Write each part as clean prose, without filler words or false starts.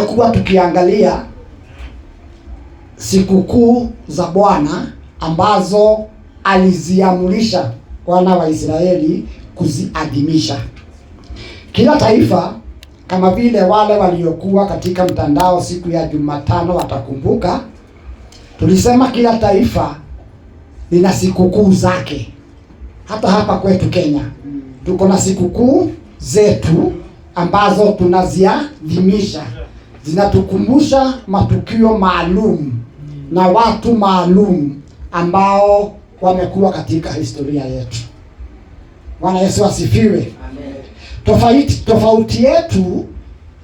Kuwa tukiangalia sikukuu za Bwana ambazo aliziamurisha wana wa Israeli kuziadhimisha. Kila taifa, kama vile wale waliokuwa katika mtandao siku ya Jumatano watakumbuka, tulisema kila taifa lina sikukuu zake. Hata hapa kwetu Kenya tuko na sikukuu zetu ambazo tunaziadhimisha. Zinatukumbusha matukio maalum na watu maalum ambao wamekuwa katika historia yetu. Bwana Yesu asifiwe. Amen. Tofauti yetu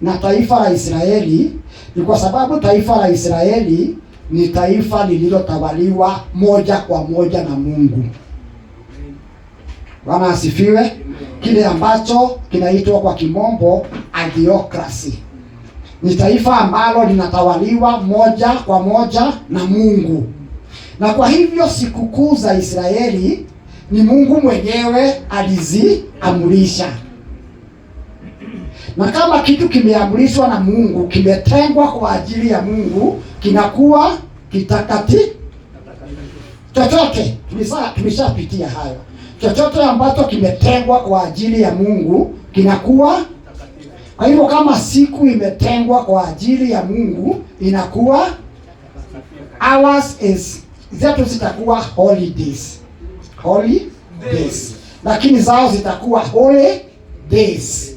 na taifa la Israeli ni kwa sababu taifa la Israeli ni taifa lililotawaliwa moja kwa moja na Mungu. Bwana asifiwe. Kile ambacho kinaitwa kwa kimombo a theocracy. Ni taifa ambalo linatawaliwa moja kwa moja na Mungu. Na kwa hivyo sikukuu za Israeli ni Mungu mwenyewe aliziamurisha. Na kama kitu kimeamrishwa na Mungu, kimetengwa kwa ajili ya Mungu, kinakuwa kitakatifu. Chochote tulishapitia hayo. Chochote ambacho kimetengwa kwa ajili ya Mungu kinakuwa. Kwa hivyo kama siku imetengwa kwa ajili ya Mungu inakuwa ours is, zetu zitakuwa holidays. Holy days. Lakini zao zitakuwa holy days.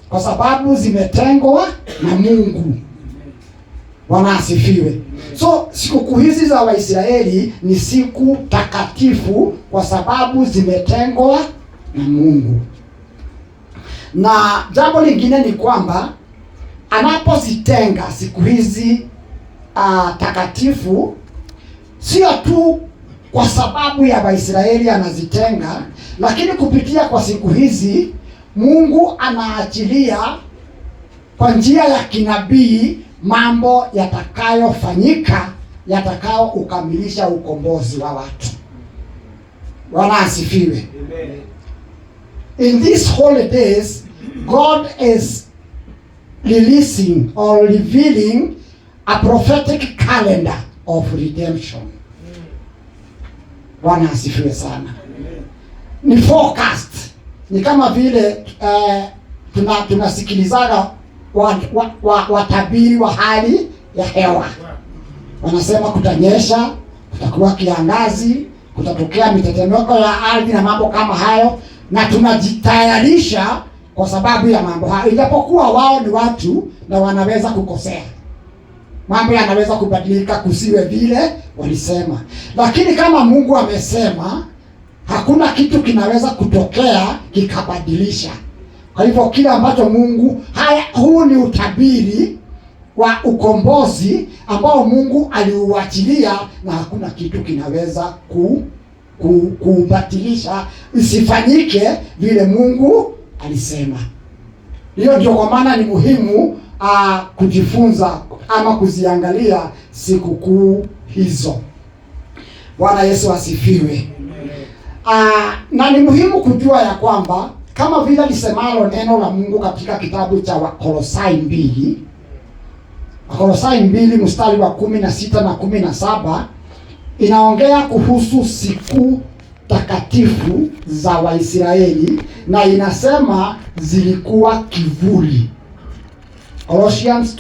Kwa sababu zimetengwa na Mungu. Bwana asifiwe. So sikukuu hizi za Waisraeli ni siku takatifu kwa sababu zimetengwa na Mungu. Na jambo lingine ni kwamba anapozitenga siku hizi takatifu, sio tu kwa sababu ya Waisraeli anazitenga, lakini kupitia kwa siku hizi Mungu anaachilia kwa njia ya kinabii mambo yatakayofanyika yatakao ukamilisha ukombozi wa watu. Bwana asifiwe. Amen. In these holidays, God is releasing or revealing a prophetic calendar of redemption. Bwana asifiwe sana. Ni forecast. Ni kama vile tunasikilizaga watabiri wa hali ya hewa. Wanasema kutanyesha, kutakuwa kiangazi, kutatokea mitetemeko ya ardhi na mambo kama hayo, na tunajitayarisha kwa sababu ya mambo hayo. Ijapokuwa wao ni watu na wanaweza kukosea. Mambo yanaweza kubadilika kusiwe vile walisema. Lakini kama Mungu amesema, hakuna kitu kinaweza kutokea kikabadilisha. Kwa hivyo kile ambacho Mungu, huu ni utabiri wa ukombozi ambao Mungu aliuachilia, na hakuna kitu kinaweza kubatilisha isifanyike vile Mungu alisema. Hiyo ndio kwa maana ni muhimu kujifunza ama kuziangalia sikukuu hizo. Bwana Yesu asifiwe. Na ni muhimu kujua ya kwamba kama vile lisemalo neno la Mungu katika kitabu cha Wakolosai 2, Wakolosai 2 mstari wa 16 na 17 inaongea kuhusu siku takatifu za Waisraeli na inasema zilikuwa kivuli. Colossians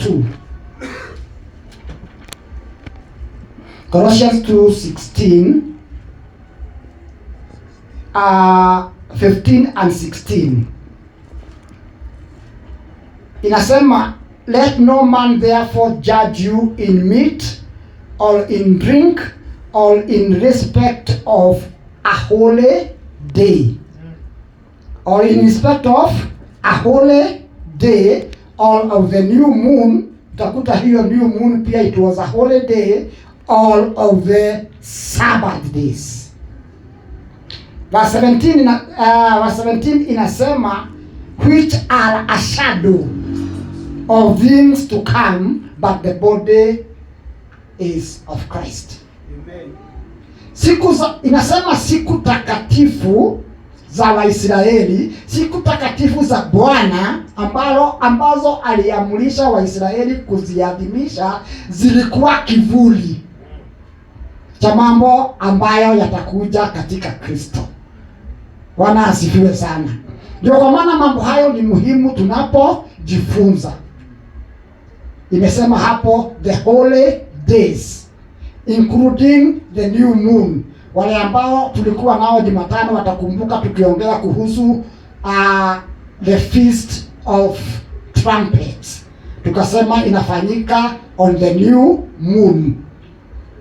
2:16 15 and 16 inasema, let no man therefore judge you in meat or in drink or in respect of a holy day, or in respect of a holy day or of the new moon. Utakuta hiyo new moon pia it was a holy day, all of the Sabbath days. Verse 17 inasema, which are a shadow of things to come, but the body is of Christ. Amen. Inasema siku takatifu za Waisraeli, siku takatifu za Bwana ambazo aliamrisha Waisraeli kuziadhimisha, zilikuwa kivuli cha mambo ambayo yatakuja katika Kristo. Bwana asifiwe sana. Ndio kwa maana mambo hayo ni muhimu tunapojifunza. Imesema hapo the holy days including the new moon. Wale ambao tulikuwa nao Jumatano watakumbuka tukiongea kuhusu the feast of trumpets. Tukasema inafanyika on the new moon.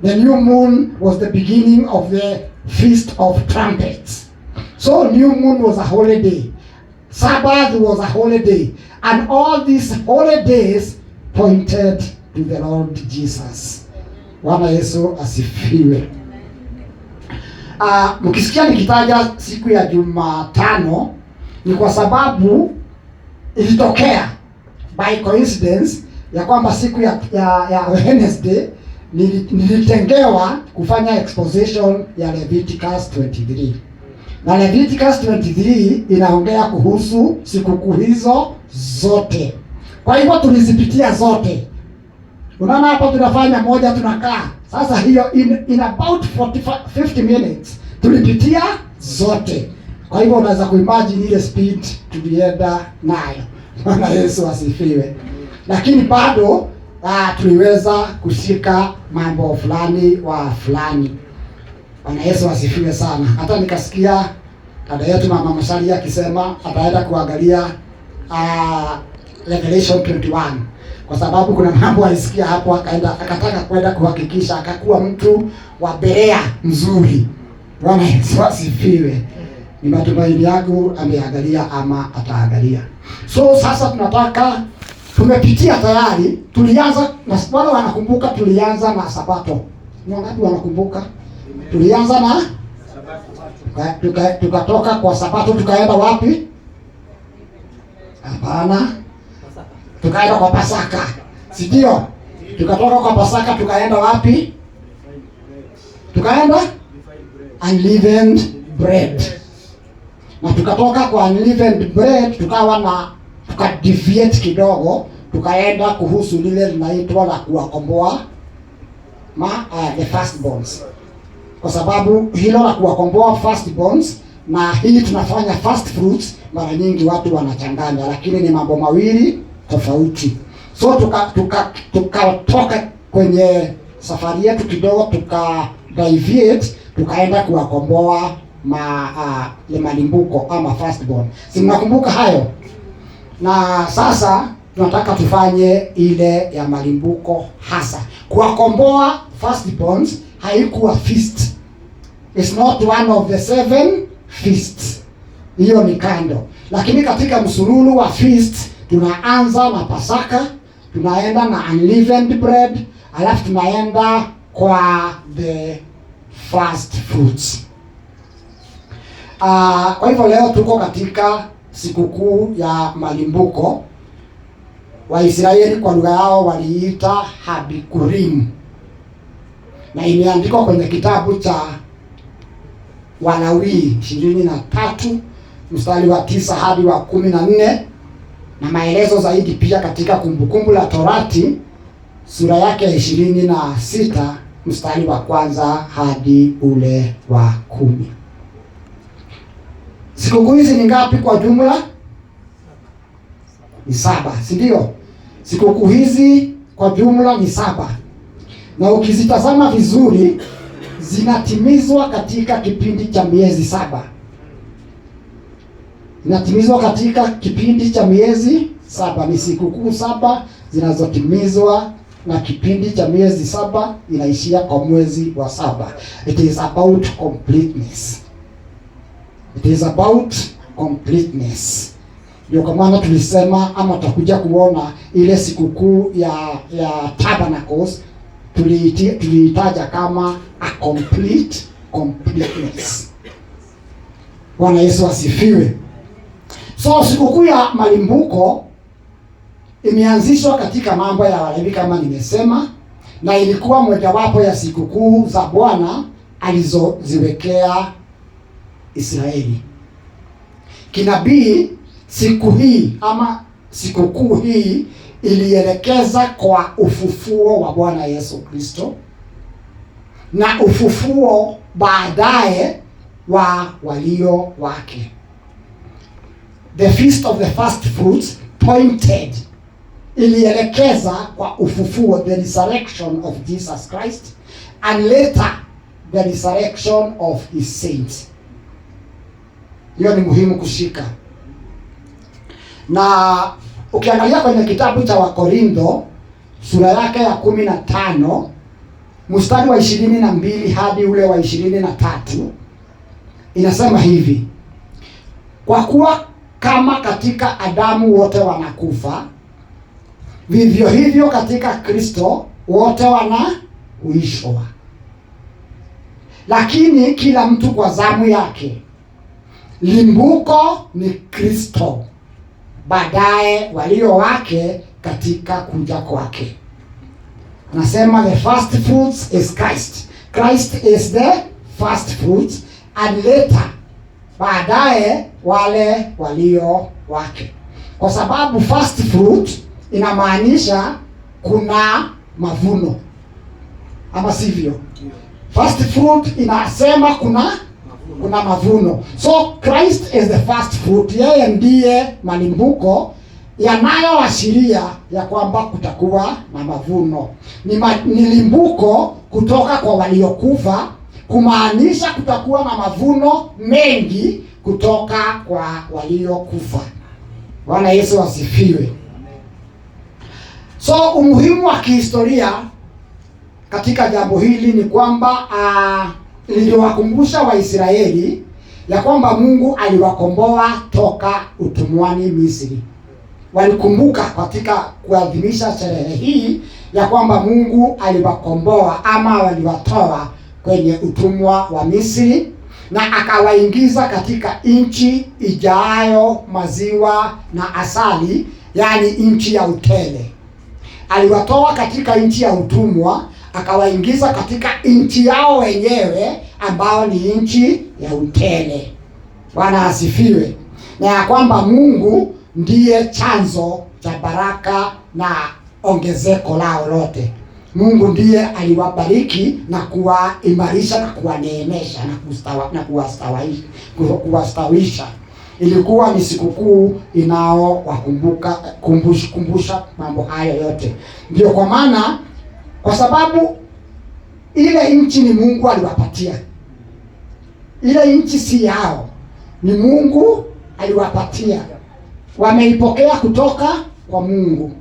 The new moon was the beginning of the feast of trumpets. So new moon was a holiday. Sabbath was a holiday. And all these holidays pointed to the Lord Jesus. Bwana Yesu asifiwe. Mkisikia nikitaja siku ya Jumatano ni kwa sababu ilitokea by coincidence ya kwamba siku ya Wednesday nilitengewa kufanya exposition ya Leviticus 23. Na Leviticus 23 inaongea kuhusu sikukuu hizo zote. Kwa hivyo tulizipitia zote. Unaona hapo tunafanya moja tunakaa. Sasa hiyo in about 50 minutes tulipitia zote. Kwa hivyo unaweza kuimagine ile speed tulienda nayo. Bwana Yesu asifiwe. Lakini bado tuliweza kushika mambo fulani. Bwana Yesu asifiwe sana. Hata nikasikia dada yetu Mama Mashali akisema ataenda kuangalia Revelation 21. Kwa sababu kuna mambo alisikia hapo akataka kwenda kuhakikisha akakuwa mtu wa Berea mzuri. Bwana Yesu asifiwe. Ni matumaini yangu ameangalia ama ataangalia. So sasa tumepitia tayari, tulianza na wale wanakumbuka tulianza na Sabato. Ni wangapi wanakumbuka? Tulianza na Sabato. Tukatoka kwa Sabato tukaenda wapi? Hapana. Tukaenda kwa Pasaka. Si ndio? Tukatoka kwa Pasaka tukaenda wapi? Tukaenda unleavened bread. Na tukatoka kwa unleavened bread tukadeviate kidogo, tukaenda kuhusu lile linaitwa la kuwakomboa the firstborns. Kwa sababu hilo la kuwakomboa firstborns na hii tunafanya first fruits, mara nyingi watu wanachanganya, lakini ni mambo mawili tofauti. So tukatoka kwenye safari yetu kidogo, deviate, tukaenda kuwakomboa malimbuko ama firstborn. Si mnakumbuka hayo? Na sasa tunataka tufanye ile ya malimbuko hasa. Kuwakomboa firstborns haikuwa feast. It's not one of the 7 feasts. Hiyo ni kando. Lakini katika msururu wa feast tunaanza na Pasaka, tunaenda na unleavened bread, alafu tunaenda kwa the first fruits. Kwa hivyo leo tuko katika sikukuu ya malimbuko. Waisraeli kwa lugha yao waliita Habikurim. Na imeandikwa kwenye kitabu cha Walawi 23 mstari wa 9 hadi wa 14, na maelezo zaidi pia katika Kumbukumbu la Torati sura yake 26 mstari wa 1 hadi ule wa 10. Sikukuu hizi ni ngapi kwa jumla? Ni 7, si ndio? Sikukuu hizi kwa jumla ni 7. Na ukizitazama vizuri zinatimizwa katika kipindi cha miezi 7. Zinatimizwa katika kipindi cha miezi 7. Ni sikukuu 7 zinazotimizwa na kipindi cha miezi 7 inaishia kwa mwezi wa 7. It is about completeness. It is about completeness. Ndio kwa maana tulisema ama tutakuja kuona ile sikukuu ya Tabernacles tuliitaja kama a completeness. Bwana Yesu asifiwe. So sikukuu ya malimbuko imeanzishwa katika mambo ya Walawi kama nimesema, na ilikuwa mojawapo ya sikukuu za Bwana alizoziwekea Israeli. kinabii siku hii ama sikukuu hii ilielekeza kwa ufufuo wa Bwana Yesu Kristo na ufufuo baadaye wa walio wake. The feast of the first fruits pointed, ilielekeza kwa ufufuo, the resurrection of Jesus Christ, and later the resurrection of his saints. Hiyo ni muhimu kushika. Na ukiangalia kwenye kitabu cha Wakorintho sura yake ya 15 mstari wa 22 hadi ule wa 23 inasema hivi: kwa kuwa kama katika Adamu wote wanakufa, vivyo hivyo katika Kristo wote wanahuishwa, lakini kila mtu kwa zamu yake. Limbuko ni Kristo, baadaye walio wake katika kuja kwake. Anasema the first fruits is Christ. Christ is the first fruits, and later baadaye wale walio wake. Kwa sababu first fruit inamaanisha kuna mavuno, ama sivyo? First fruit inasema kuna mavuno. So Christ is the first fruit. Yeye ndiye malimbuko yanayoashiria ya kwamba kutakuwa na mavuno. Ni limbuko kutoka kwa waliokufa, kumaanisha kutakuwa na mavuno mengi kutoka kwa waliokufa. Bwana Yesu asifiwe. So umuhimu wa kihistoria katika jambo hili ni kwamba iliwakumbusha Waisraeli ya kwamba Mungu aliwakomboa toka utumwani Misri. Walikumbuka katika kuadhimisha sherehe hii ya kwamba Mungu aliwakomboa ama waliwatoa kwenye utumwa wa Misri na akawaingiza katika nchi ijayo maziwa na asali, yani nchi ya utele. Aliwatoa katika nchi ya utumwa akawaingiza katika nchi yao wenyewe ambao ni nchi ya utele. Bwana asifiwe. Na ya kwamba Mungu ndiye chanzo cha baraka na ongezeko lao lote. Mungu ndiye aliwabariki na kuwaimarisha na kuwaneemesha na kuwastawisha. Ilikuwa ni sikukuu kumbusha mambo hayo yote. Ndio kwa maana, kwa sababu ile nchi ni Mungu aliwapatia. Ile nchi si yao, ni Mungu aliwapatia. Wameipokea kutoka kwa Mungu.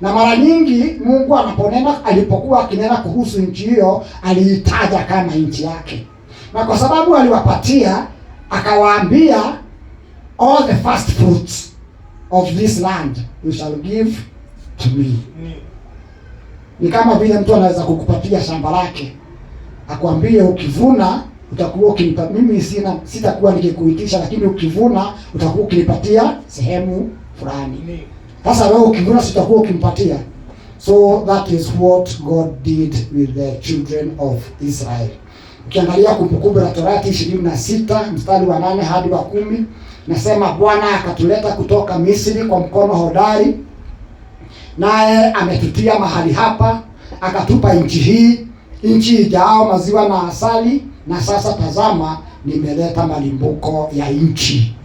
Na mara nyingi Mungu alipokuwa akinena kuhusu nchi hiyo, aliitaja kama nchi yake. Na kwa sababu aliwapatia, akawaambia, all the first fruits of this land you shall give to me. Ni kama vile mtu anaweza kukupatia shamba lake, akwambie ukivuna utakuwa ukinipa mimi, sitakuwa nikikuitisha, lakini ukivuna utakuwa ukinipatia sehemu fulani. Sasa wewe ukivuna sitakuwa ukimpatia. So that is what God did with the children of Israel. Ukiangalia Kumbukumbu la Torati 26 mstari wa 8 hadi wa 10, nasema Bwana akatuleta kutoka Misri kwa mkono hodari, naye ametutia mahali hapa, akatupa nchi hii, nchi ijao maziwa na asali, na sasa tazama nimeleta malimbuko ya nchi.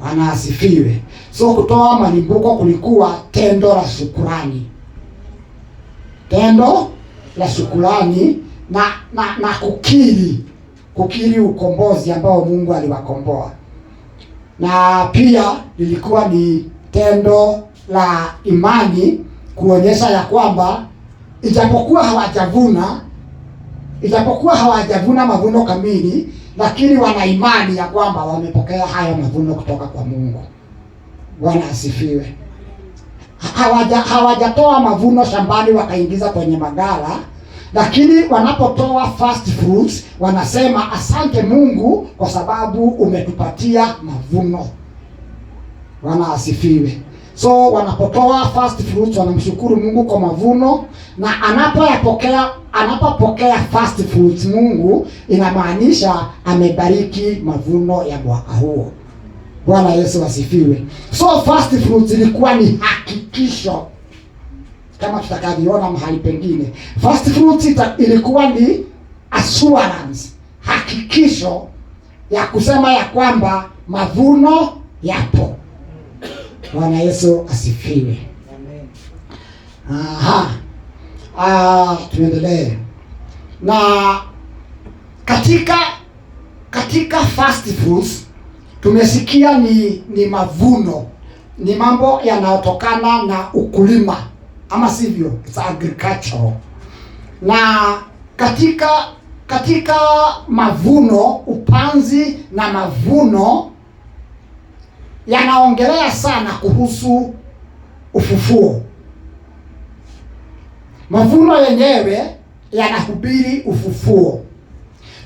Bwana asifiwe. So kutoa malimbuko kulikuwa tendo la shukrani. Tendo la shukrani na kukiri ukombozi ambao Mungu aliwakomboa. Na pia lilikuwa ni tendo la imani, kuonyesha ya kwamba ijapokuwa hawajavuna mavuno kamili, lakini wana imani ya kwamba wamepokea hayo mavuno kutoka kwa Mungu. Bwana asifiwe. Hawajatoa mavuno shambani wakaingiza kwenye magala, lakini wanapotoa first fruits wanasema asante Mungu kwa sababu umetupatia mavuno. Bwana asifiwe. So wanapotoa first fruits wanamshukuru Mungu kwa mavuno, na anapopokea first fruits Mungu inamaanisha amebariki mavuno ya mwaka huo. Bwana Yesu asifiwe. So first fruits ilikuwa ni hakikisho, kama tutakavyoona mahali pengine. First fruits ilikuwa ni assurance, hakikisho ya kusema ya kwamba mavuno yapo. Bwana Yesu asifiwe. Tuendelee. Na katika first fruits tumesikia ni mavuno, ni mambo yanayotokana na ukulima, ama sivyo? It's agriculture. Na katika mavuno, upanzi na mavuno yanaongelea sana kuhusu ufufuo. Mavuno yenyewe yanahubiri ufufuo,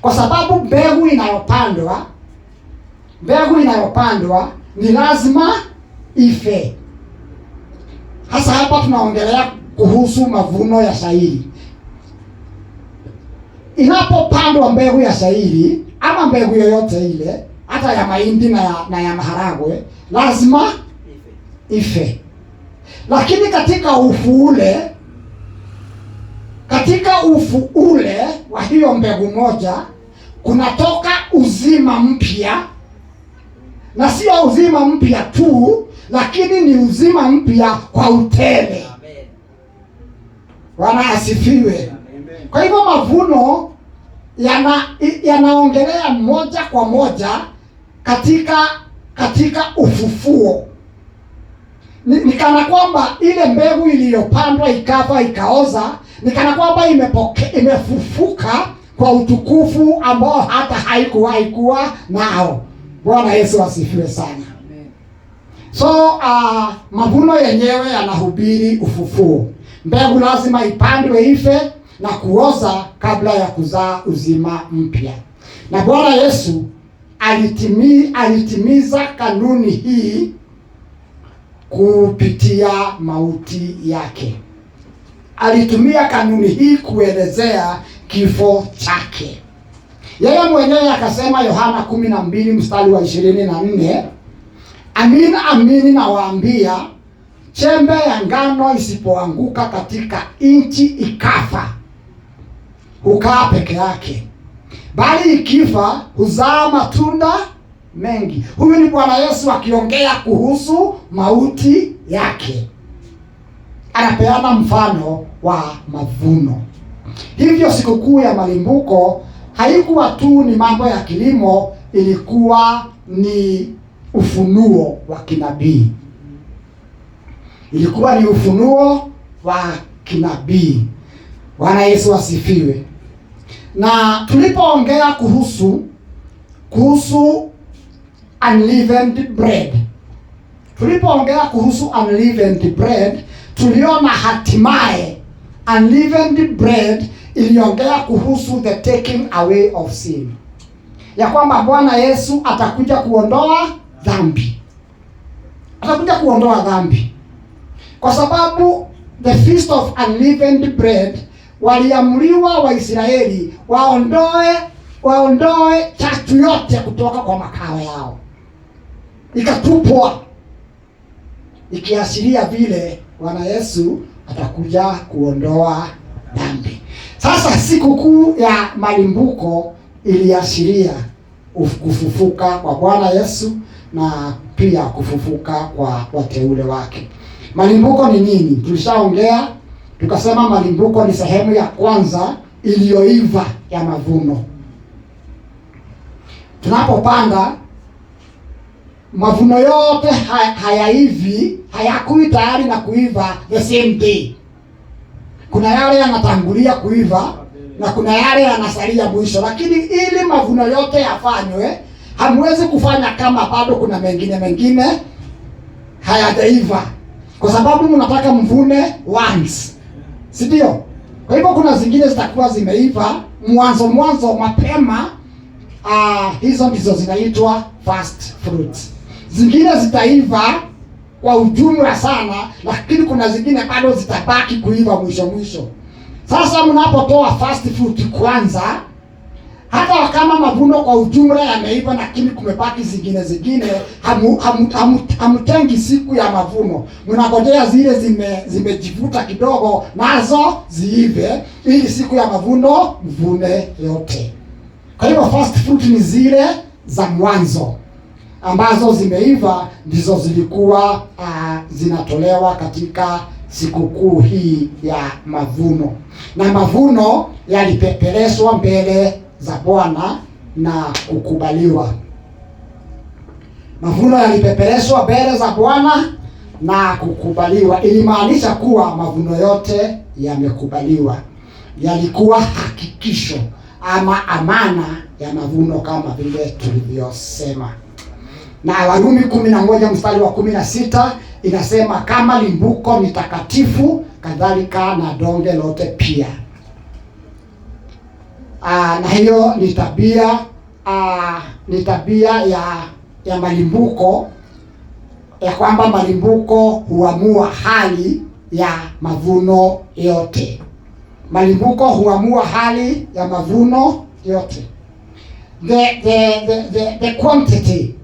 kwa sababu mbegu inayopandwa ni lazima ife. Hasa hapa tunaongelea kuhusu mavuno ya shayiri. Inapopandwa mbegu ya shayiri ama mbegu yoyote ile, hata ya mahindi na ya maharagwe, lazima ife. Lakini katika ufu ule wa hiyo mbegu moja kunatoka uzima mpya, na sio uzima mpya tu, lakini ni uzima mpya kwa utele. Bwana asifiwe. Kwa hivyo mavuno yanaongelea moja kwa moja katika ufufuo. Ni kana kwamba ile mbegu iliyopandwa ikafa ikaoza, ni kana kwamba imefufuka kwa utukufu ambao hata haikuwahi kuwa nao. Bwana Yesu asifiwe sana. So mavuno yenyewe yanahubiri ufufuo. Mbegu lazima ipandwe, ife na kuoza kabla ya kuzaa uzima mpya. Na Bwana Yesu alitimiza kanuni hii kupitia mauti yake. Alitumia kanuni hii kuelezea kifo chake. Yeye mwenyewe akasema, Yohana 12 mstari wa 24, amini amini nawaambia, chembe ya ngano isipoanguka katika nchi ikafa, hukaa peke yake, bali ikifa huzaa matunda mengi. Huyu ni Bwana Yesu akiongea kuhusu mauti yake. Anapeana mfano wa mavuno. Hivyo sikukuu ya malimbuko haikuwa tu ni mambo ya kilimo, ilikuwa ni ufunuo wa kinabii. Ilikuwa ni ufunuo wa kinabii. Bwana Yesu asifiwe. Na tulipoongea kuhusu unleavened bread, tuliona hatimaye unleavened bread iliongea kuhusu the taking away of sin, ya kwamba Bwana Yesu atakuja kuondoa dhambi. Kwa sababu the feast of unleavened bread, waliamriwa Waisraeli waondoe chachu yote kutoka kwa makao yao, ikatupwa, ikiashiria vile Bwana Yesu atakuja kuondoa dhambi. Sasa sikukuu ya malimbuko iliashiria kufufuka kwa Bwana Yesu na pia kufufuka kwa wateule wake. Malimbuko ni nini? Tulishaongea tukasema malimbuko ni sehemu ya kwanza iliyoiva ya mavuno. Tunapopanda mavuno yote hayakui tayari na kuiva the same day. Kuna yale yanatangulia kuiva na kuna yale yanasalia mwisho, lakini ili mavuno yote yafanywe, hamwezi kufanya kama bado kuna mengine hayajaiva, kwa sababu mnataka mvune once, si ndio? Kwa hivyo kuna zingine zitakuwa zimeiva mwanzo mapema. Hizo ndizo zinaitwa first fruits. Zingine zitaiva kwa ujumla sana, lakini kuna zingine bado zitabaki kuiva mwisho. Sasa mnapotoa first fruit kwanza, Hata kama mavuno kwa ujumla yameiva, lakini kumebaki zingine, hamutengi siku ya mavuno. Mnangojea zile zimejivuta kidogo nazo ziive, ili siku ya mavuno mvune yote. Kwa hivyo first fruit ni zile za mwanzo ambazo zimeiva, ndizo zilikuwa zinatolewa katika sikukuu hii ya mavuno. Na mavuno yalipepereshwa mbele za Bwana na kukubaliwa. Mavuno yalipepereshwa mbele za Bwana na kukubaliwa. Ilimaanisha kuwa mavuno yote yamekubaliwa. Yalikuwa hakikisho ama amana ya mavuno kama vile tulivyosema. Na Warumi 11 mstari wa 16 inasema, kama limbuko ni takatifu, kadhalika na donge lote pia. Na hiyo ni tabia ya malimbuko, ya kwamba malimbuko huamua hali ya mavuno yote. Malimbuko huamua hali ya mavuno yote. The quantity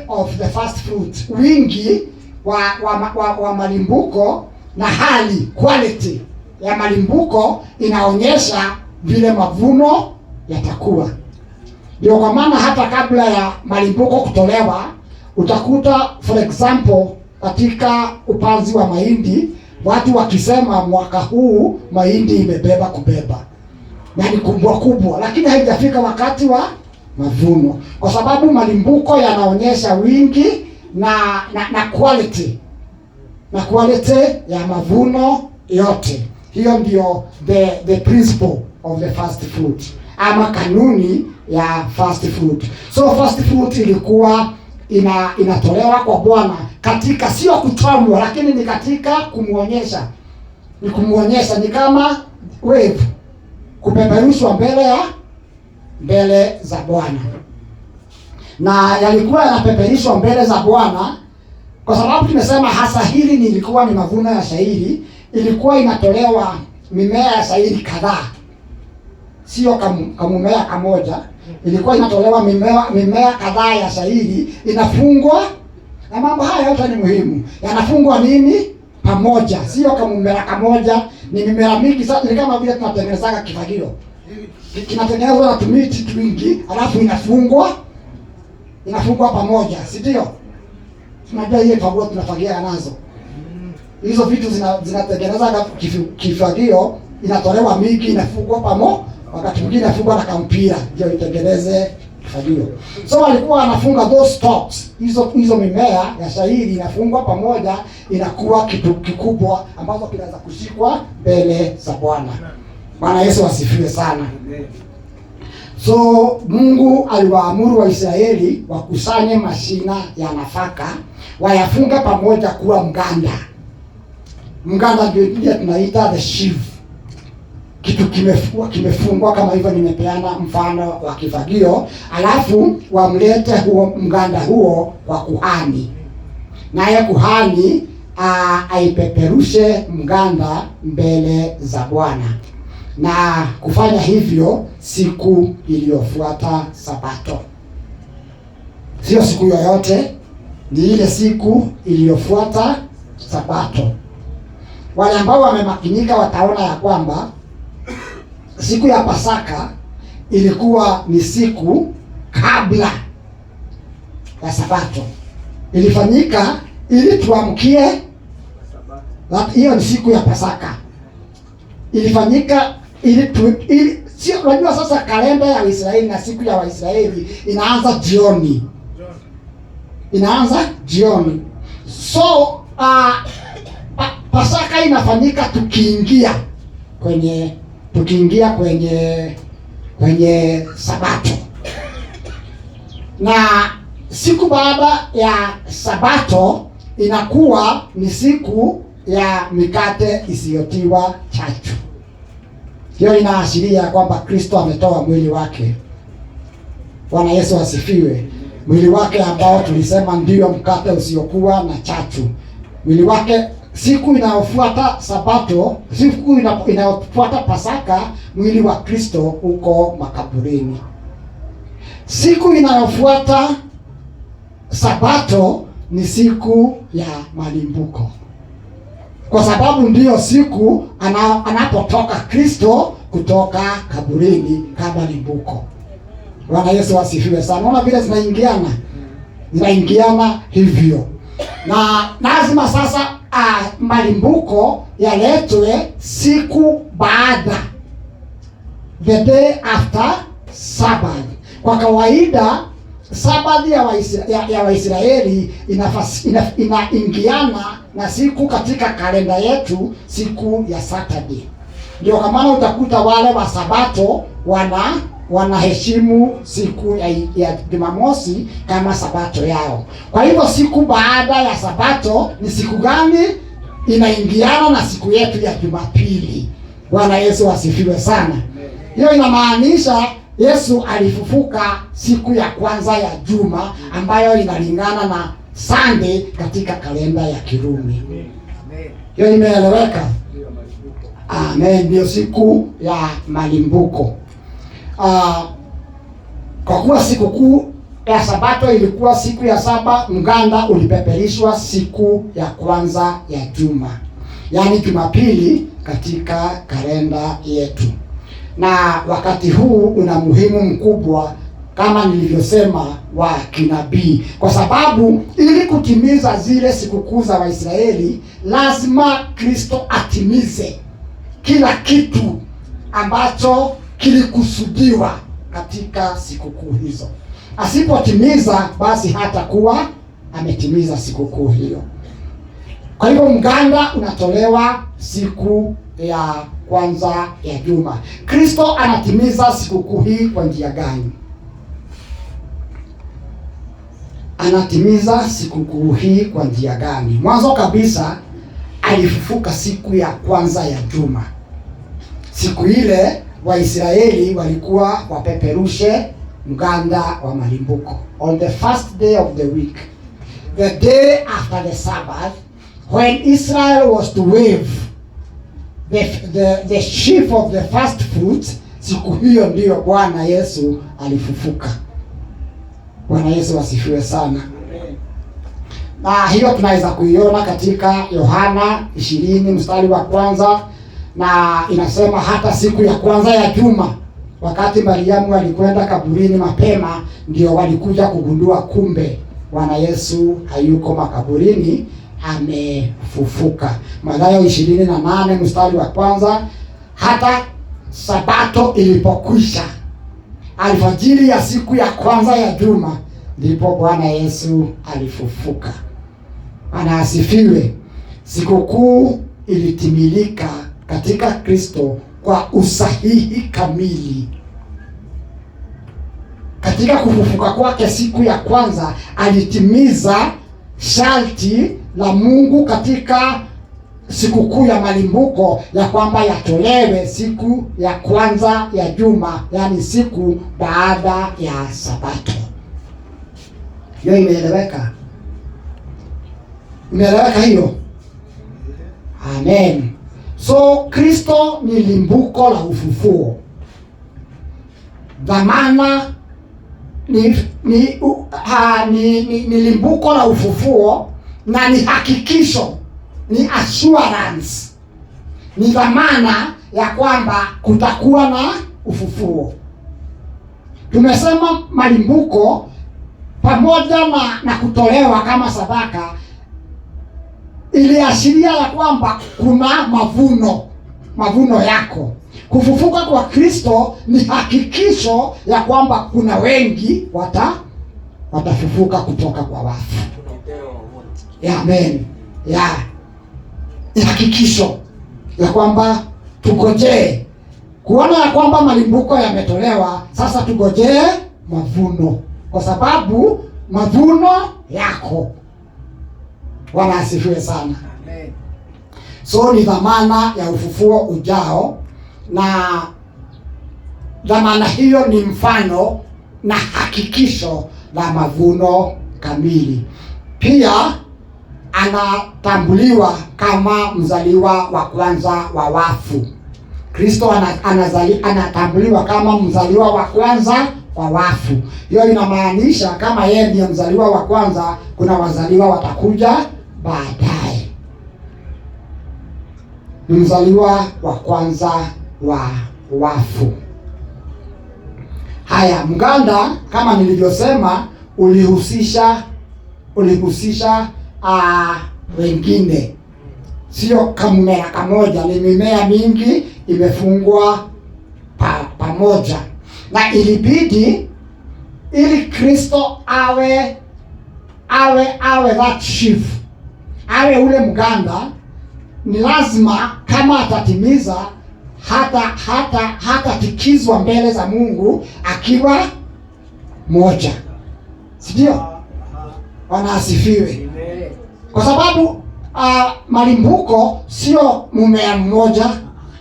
of the first fruit, wingi wa malimbuko na hali, quality ya malimbuko inaonyesha vile mavuno yatakuwa. Ndio kwa maana hata kabla ya malimbuko kutolewa, utakuta for example katika upanzi wa mahindi, watu wakisema mwaka huu mahindi imebeba kubeba, na ni kubwa, lakini haijafika wakati wa mavuno, kwa sababu malimbuko yanaonyesha wingi na quality ya mavuno yote. Hiyo ndio the principle of the first fruit, ama kanuni ya first fruit. So first fruit ilikuwa inatolewa kwa Bwana katika, sio kutamwa, lakini ni katika kumuonyesha. Ni kama wave kupeperushwa mbele za Bwana. Na yalikuwa yanapeperishwa mbele za Bwana kwa sababu tumesema hasa hili nilikuwa ni mavuno ya shayiri. Ilikuwa inatolewa mimea ya shayiri kadhaa, sio kamumea kamoja. Ilikuwa inatolewa mimea kadhaa ya shayiri, inafungwa. Na mambo haya yote ni muhimu, yanafungwa nini pamoja, sio kamumea kamoja, ni mimea mingi. Sasa ni kama vile tunatengeneza kifagio, kinatengenezwa na tumiti twingi, alafu inafungwa pamoja, si ndio? Tunajua hiyo fagio tunafagia nazo. Hizo vitu zinatengeneza kifagio, inatolewa mingi, inafungwa pamoja, wakati mwingine inafungwa na kampira ndio itengeneze kifagio. So walikuwa wanafunga those stalks, hizo mimea ya shayiri inafungwa pamoja, inakuwa kitu kikubwa ambacho kinaweza kushikwa mbele za Bwana. Bwana Yesu asifiwe sana. So Mungu aliwaamuru Waisraeli wakusanye mashina ya nafaka, wayafunga pamoja kuwa mganda. Mganda ndio tunaita the sheaf. Kitu kimefungwa kama hivyo, nimepeana mfano wa kifagio, alafu wamlete huo mganda huo kwa kuhani. Naye kuhani aipeperushe mganda mbele za Bwana. Na kufanya hivyo siku iliyofuata Sabato. Sio siku yoyote, ni ile siku iliyofuata Sabato. Wale ambao wamemakinika wataona ya kwamba siku ya Pasaka ilikuwa ni siku kabla ya Sabato. Ilifanyika ili tuamkie, hiyo ni siku ya Pasaka. Ilifanyika ili sio, unajua sasa kalenda ya Israeli na siku ya Waisraeli inaanza jioni. So Pasaka inafanyika tukiingia kwenye Sabato. Na siku baada ya Sabato inakuwa ni siku ya mikate isiyotiwa chachu. Hiyo inaashiria kwamba Kristo ametoa mwili wake. Bwana Yesu asifiwe. Mwili wake ambao tulisema ndio mkate usiokuwa na chachu. Mwili wake siku inayofuata Sabato, siku inayofuata Pasaka, mwili wa Kristo uko makaburini. Siku inayofuata Sabato ni siku ya malimbuko, kwa sababu ndiyo siku anapotoka Kristo kutoka kaburini kama limbuko. Bwana Yesu asifiwe sana. Unaona vile zinaingiana hivyo, na lazima sasa malimbuko yaletwe siku baada, the day after Sabbath. Kwa kawaida Sabbath ya Waisraeli inaingiana na siku katika kalenda yetu, siku ya Saturday. Ndio kwa maana utakuta wale wa Sabato wanaheshimu siku ya Jumamosi kama Sabato yao. Kwa hivyo siku baada ya Sabato ni siku gani? Inaingiana na siku yetu ya Jumapili. Bwana Yesu asifiwe sana. Hiyo inamaanisha Yesu alifufuka siku ya kwanza ya juma, ambayo inalingana na Sunday katika kalenda ya Kirumi. Hiyo imeeleweka? Amen. Ndio siku ya malimbuko. Kwa kuwa sikukuu ya Sabato ilikuwa siku ya saba, mganda ulipeperishwa siku ya kwanza ya juma, yaani Jumapili katika kalenda yetu. Na wakati huu una muhimu mkubwa kama nilivyosema wa kinabii, kwa sababu ili kutimiza zile sikukuu za Waisraeli lazima Kristo atimize kila kitu ambacho kilikusudiwa katika sikukuu hizo. Asipotimiza basi hatakuwa ametimiza sikukuu hiyo. Kwa hivyo mganda unatolewa siku ya kwanza ya juma. Kristo anatimiza sikukuu hii kwa njia gani? Anatimiza sikukuu hii kwa njia gani? Mwanzo kabisa alifufuka siku ya kwanza ya juma. Siku ile Waisraeli walikuwa wapeperushe mganda wa malimbuko on the first day of the week, the day after the Sabbath, when Israel was to wave the sheaf of the first fruits. Siku hiyo ndiyo Bwana Yesu alifufuka. Bwana Yesu asifiwe sana. Na hiyo tunaweza kuiona katika Yohana 20 mstari wa kwanza, na inasema hata siku ya kwanza ya juma, wakati Mariamu alikwenda kaburini mapema, ndio walikuja kugundua kumbe Bwana Yesu hayuko makaburini, amefufuka. Mathayo 28 mstari wa kwanza, hata Sabato ilipokwisha, alfajiri ya siku ya kwanza ya juma, ndipo Bwana Yesu alifufuka. Bwana asifiwe. Sikukuu ilitimilika katika Kristo kwa usahihi kamili. Katika kufufuka kwake siku ya kwanza alitimiza sharti la Mungu katika sikukuu ya malimbuko ya kwamba yatolewe siku ya kwanza ya juma, yani siku baada ya Sabato. Hiyo imeeleweka? Imeeleweka hiyo? Amen. So Kristo ni limbuko la ufufuo. Dhamana ni limbuko la ufufuo, na ni hakikisho, ni assurance, ni dhamana ya kwamba kutakuwa na ufufuo. Tumesema malimbuko pamoja na kutolewa kama sadaka iliashiria ya kwamba kuna mavuno yako. Kufufuka kwa Kristo ni hakikisho ya kwamba kuna wengi watafufuka kutoka kwa wafu. Amen. Ni hakikisho ya kwamba tugojee kuona ya kwamba malimbuko yametolewa. Sasa tugojee mavuno, kwa sababu mavuno yako. Bwana asifiwe sana. Amen. So ni dhamana ya ufufuo ujao, na dhamana hiyo ni mfano na hakikisho la mavuno kamili. Pia anatambuliwa kama mzaliwa wa kwanza wa wafu. Kristo anatambuliwa kama mzaliwa wa kwanza wa wafu. Hiyo inamaanisha kama yeye ndiye mzaliwa wa kwanza, kuna wazaliwa watakuja baadaye. Ni mzaliwa wa kwanza wa wafu. Haya, mganda kama nilivyosema ulihusisha wengine, sio kamera kamoja, ni mimea mingi imefungwa pamoja. Na ilibidi ili Kristo awe that chief, awe ule mganda, ni lazima kama atatimiza hata tikizwa mbele za Mungu akiwa moja. Sio? Wanaasifiwe. Kwa sababu malimbuko sio mmea mmoja,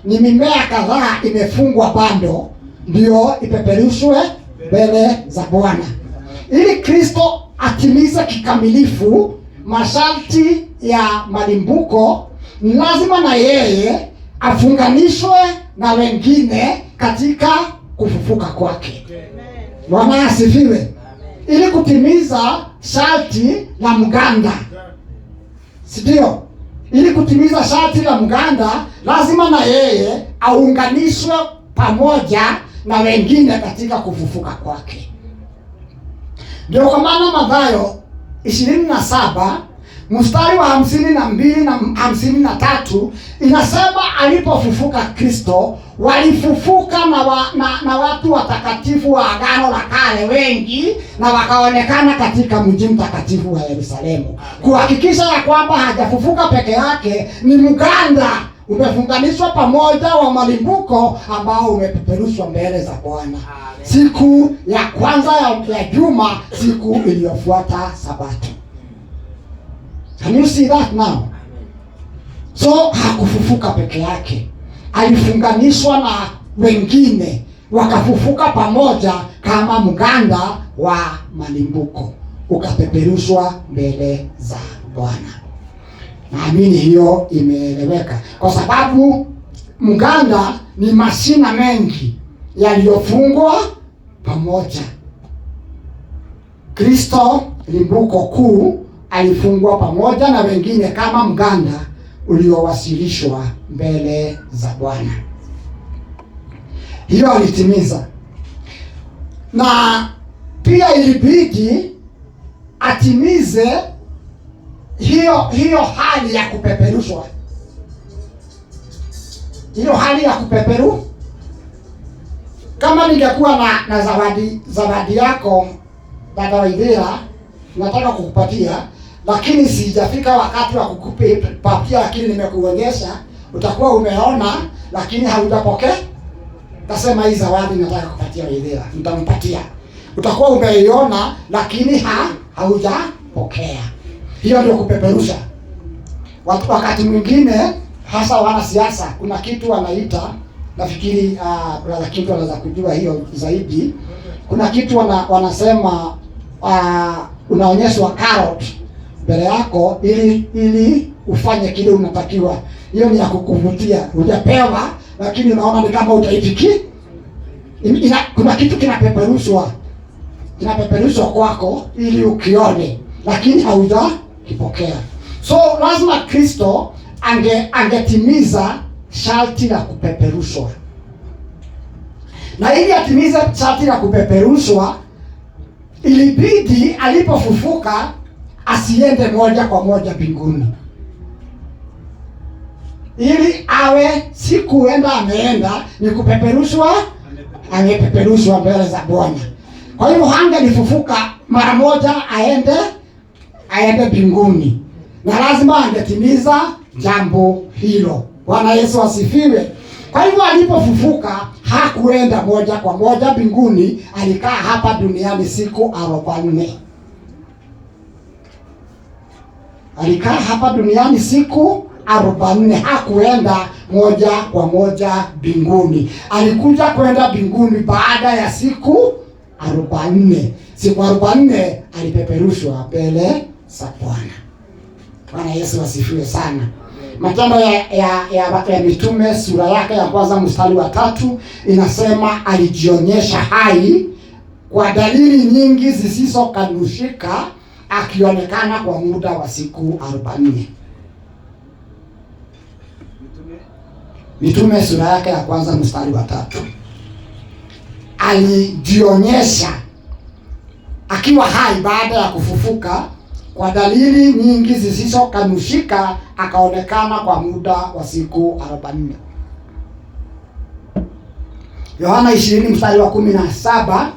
ni mimea kadhaa imefungwa bando ndio ipeperushwe mbele za Bwana. Ili Kristo atimize kikamilifu masharti ya malimbuko, ni lazima na yeye afunganishwe na wengine katika kufufuka kwake. Bwana asifiwe. Ili kutimiza sharti la mganda. Sio? Ili kutimiza sharti la mganda, lazima na yeye aunganishwe pamoja na wengine katika kufufuka kwake. Ndio kwa maana Mathayo 27 mstari wa 52 na 53 inasema alipofufuka Kristo, walifufuka na watu watakatifu wa Agano la Kale wengi, na wakaonekana katika mji mtakatifu wa Yerusalemu, kuhakikisha ya kwamba hajafufuka peke yake, ni mganda umefunganishwa pamoja wa malimbuko ambao umepeperushwa mbele za Bwana siku ya kwanza ya juma, siku iliyofuata Sabato. Can you see that now? So hakufufuka peke yake, alifunganishwa na wengine, wakafufuka pamoja kama mganda wa malimbuko, ukapeperushwa mbele za Bwana. Naamini hiyo imeeleweka, kwa sababu mganda ni mashina mengi yaliyofungwa pamoja. Kristo limbuko kuu alifungwa pamoja na wengine kama mganda uliowasilishwa mbele za Bwana. Hiyo alitimiza, na pia ilibidi atimize hiyo hali ya kupeperushwa. Hiyo hali ya kupeperu, kama ningekuwa na zawadi yako dada Waithera, nataka kukupatia, lakini sijafika wakati wa kukupatia, lakini nimekuonyesha, utakuwa umeona lakini haujapokea. Tasema hii zawadi nataka kupatia Waithera, nitampatia. Utakuwa umeiona lakini haujapokea. Hiyo ndio kupeperusha. Wakati mwingine hasa wanasiasa kuna kitu wanaita, nafikiri brother kitu anaweza kujua hiyo zaidi. Kuna kitu wanasema unaonyeshwa carrot mbele yako ili ufanye kile unatakiwa. Hiyo ni ya kukuvutia. Hujapewa lakini unaona ni kama utaifiki. Kuna kitu kinapeperushwa kwako ili ukione, lakini haujakipokea. So lazima Kristo angetimiza sharti la kupeperushwa. Na ili atimize sharti la kupeperushwa, ilibidi alipofufuka asiende moja kwa moja mbinguni. Ili awe si kuenda ameenda, ni kupeperushwa, amepeperushwa mbele za Bwana. Kwa hivyo hangelifufuka mara moja aende mbinguni, na lazima angetimiza jambo hilo. Bwana Yesu asifiwe. Kwa hivyo alipofufuka hakuenda moja kwa moja mbinguni, alikaa hapa duniani siku 40. Alikaa hapa duniani siku 40, hakuenda moja kwa moja mbinguni. Alikuja kwenda mbinguni baada ya siku 40. Siku 40 alipeperushwa mbele za Bwana. Bwana Yesu asifiwe sana. Matendo ya Mitume sura yake ya kwanza mstari wa 3 inasema alijionyesha hai kwa dalili nyingi zisizokanushika, akionekana kwa muda wa siku 40. Mitume sura yake ya kwanza mstari wa 3. Alijionyesha akiwa hai baada ya kufufuka kwa dalili nyingi zisizokanushika, akaonekana kwa muda wa siku 40. Yohana 20 mstari wa 17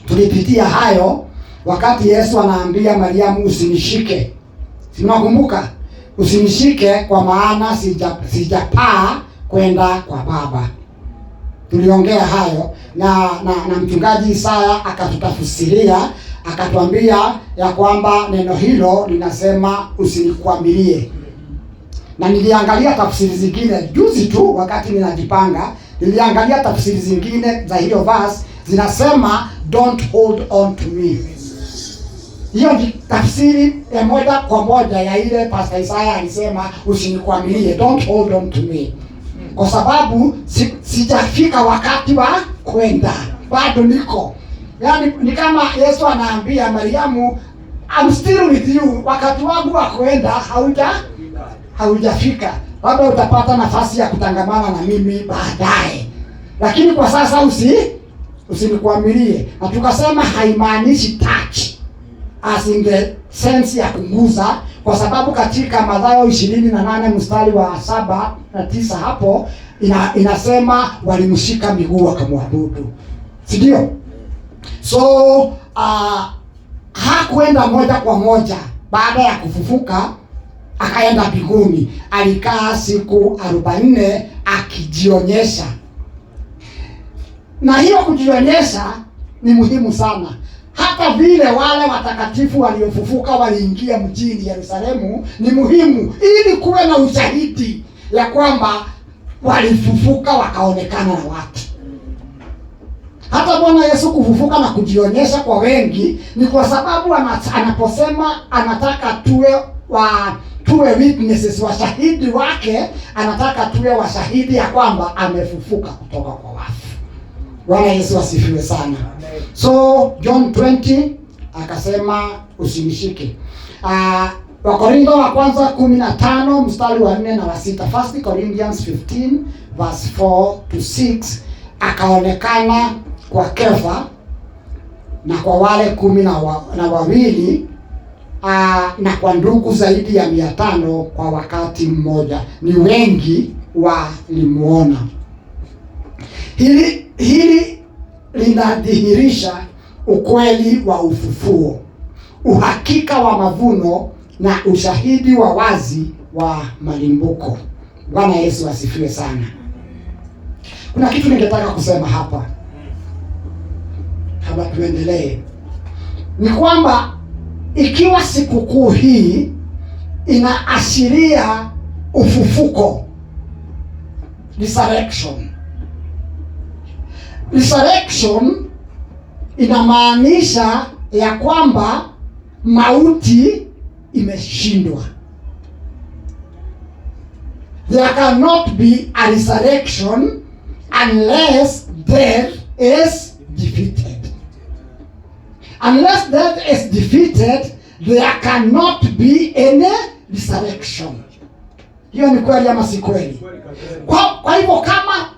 tulipitia hayo wakati Yesu anaambia Mariamu, usinishike. Sinakumbuka, usinishike kwa maana sijapaa kwenda kwa Baba. Tuliongea hayo na mchungaji Isaya akatutafsiria, akatuambia ya kwamba neno hilo linasema usinikwamilie. Na niliangalia tafsiri zingine juzi tu wakati ninajipanga, niliangalia tafsiri zingine za hiyo verse zinasema don't hold on to me. Hiyo ni tafsiri ya moja kwa moja ya ile Pastor Isaya alisema usinikwamilie, don't hold on to me. Kwa sababu sijafika wakati wa kwenda, bado niko. Yaani ni kama Yesu anaambia Mariamu, I'm still with you, wakati wangu wa kwenda haujafika. Labda utapata nafasi ya kutangamana na mimi baadaye, lakini kwa sasa usinikwamilie. Na tukasema haimaanishi touch as in the sense ya kuguza, kwa sababu katika Mathayo 28 mstari wa 7 na 9 hapo inasema walimshika miguu wakamwabudu, si ndio? So hakwenda moja kwa moja baada ya kufufuka akaenda mbinguni. Alikaa siku 40 akijionyesha. Na hiyo kujionyesha ni muhimu sana. Hata vile wale watakatifu waliofufuka waliingia mjini Yerusalemu, ni muhimu ili kuwe na ushahidi ya kwamba walifufuka wakaonekana na watu. Hata Bwana Yesu kufufuka na kujionyesha kwa wengi ni kwa sababu anaposema anataka tuwe witnesses, washahidi wake, anataka tuwe washahidi ya kwamba amefufuka kutoka kwa wafu. Bwana Yesu asifiwe sana. So John 20 akasema usinishike. Wakorintho wa kwanza 15 mstari wa 4 na wa 6. 1 Corinthians 15 verse 4 to 6, akaonekana kwa Kefa na kwa wale 12 na kwa ndugu zaidi ya 500 kwa wakati mmoja. Ni wengi walimuona. Hili linadhihirisha ukweli wa ufufuo, uhakika wa mavuno na ushahidi wa wazi wa malimbuko. Bwana Yesu asifiwe sana. Kuna kitu ningetaka kusema hapa kabla tuendelee. Ni kwamba ikiwa sikukuu hii inaashiria ufufuko, resurrection inamaanisha ya kwamba mauti imeshindwa. There cannot be a resurrection unless death is defeated. Unless death is defeated, there cannot be any resurrection. Hiyo ni kweli ama si kweli? Kwa hivyo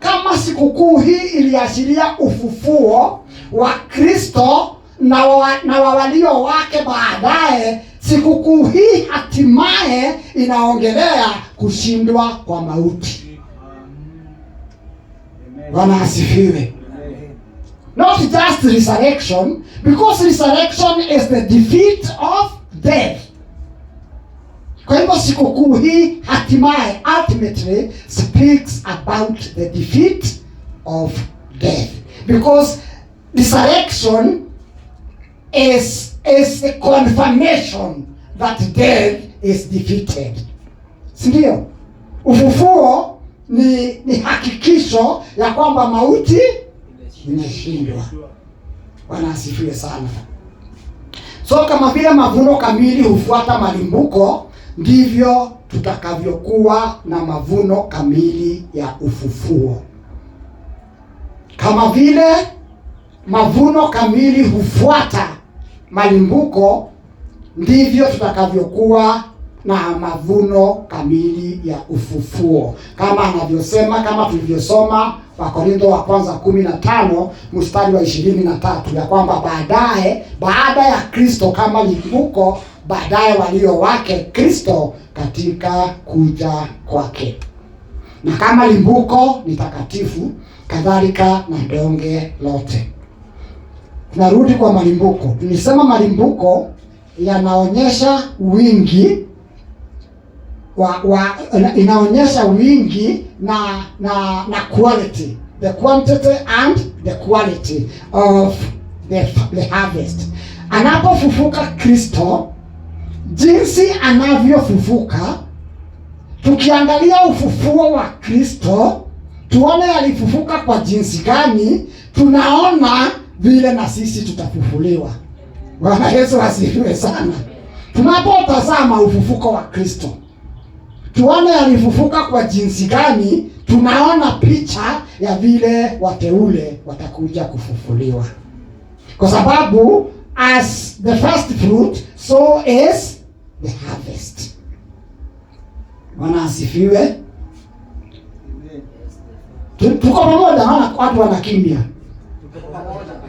kama sikukuu hii iliashiria ufufuo wa Kristo na walio wake baadaye, sikukuu hii hatimaye inaongelea kushindwa kwa mauti. Bwana asifiwe. Not just resurrection, because resurrection is the defeat of death. Kwa hivyo sikukuu hii hatimaye, ultimately, speaks about the defeat of death. Because resurrection is a confirmation that death is defeated. Sindio? Ufufuo ni hakikisho ya kwamba mauti imeshindwa. Bwana asifiwe sana. So kama vile mavuno kamili hufuata malimbuko, ndivyo tutakavyokuwa na mavuno kamili ya ufufuo. Kama vile mavuno kamili hufuata malimbuko, ndivyo tutakavyokuwa na mavuno kamili ya ufufuo, kama anavyosema, kama tulivyosoma Wakorintho wa kwanza 15 mstari wa 23, ya kwamba baada ya Kristo kama limbuko, baadaye walio wake Kristo katika kuja kwake. Na kama limbuko ni takatifu, kadhalika na donge lote. Tunarudi kwa malimbuko. Tulisema malimbuko yanaonyesha wingi inaonyesha wingi na quality, the quantity and the quality of the harvest. Anapofufuka Kristo, jinsi anavyofufuka, tukiangalia ufufuo wa Kristo, tuone alifufuka kwa jinsi gani, tunaona vile na sisi tutafufuliwa. Bwana Yesu asifiwe sana. Tunapotazama ufufuko wa Kristo, tuone alifufuka kwa jinsi gani, tunaona picha ya vile wateule watakuja kufufuliwa. Kwa sababu as the first fruit, so is the harvest. Bwana asifiwe. Tuko pamoja, naona watu wanakimbia.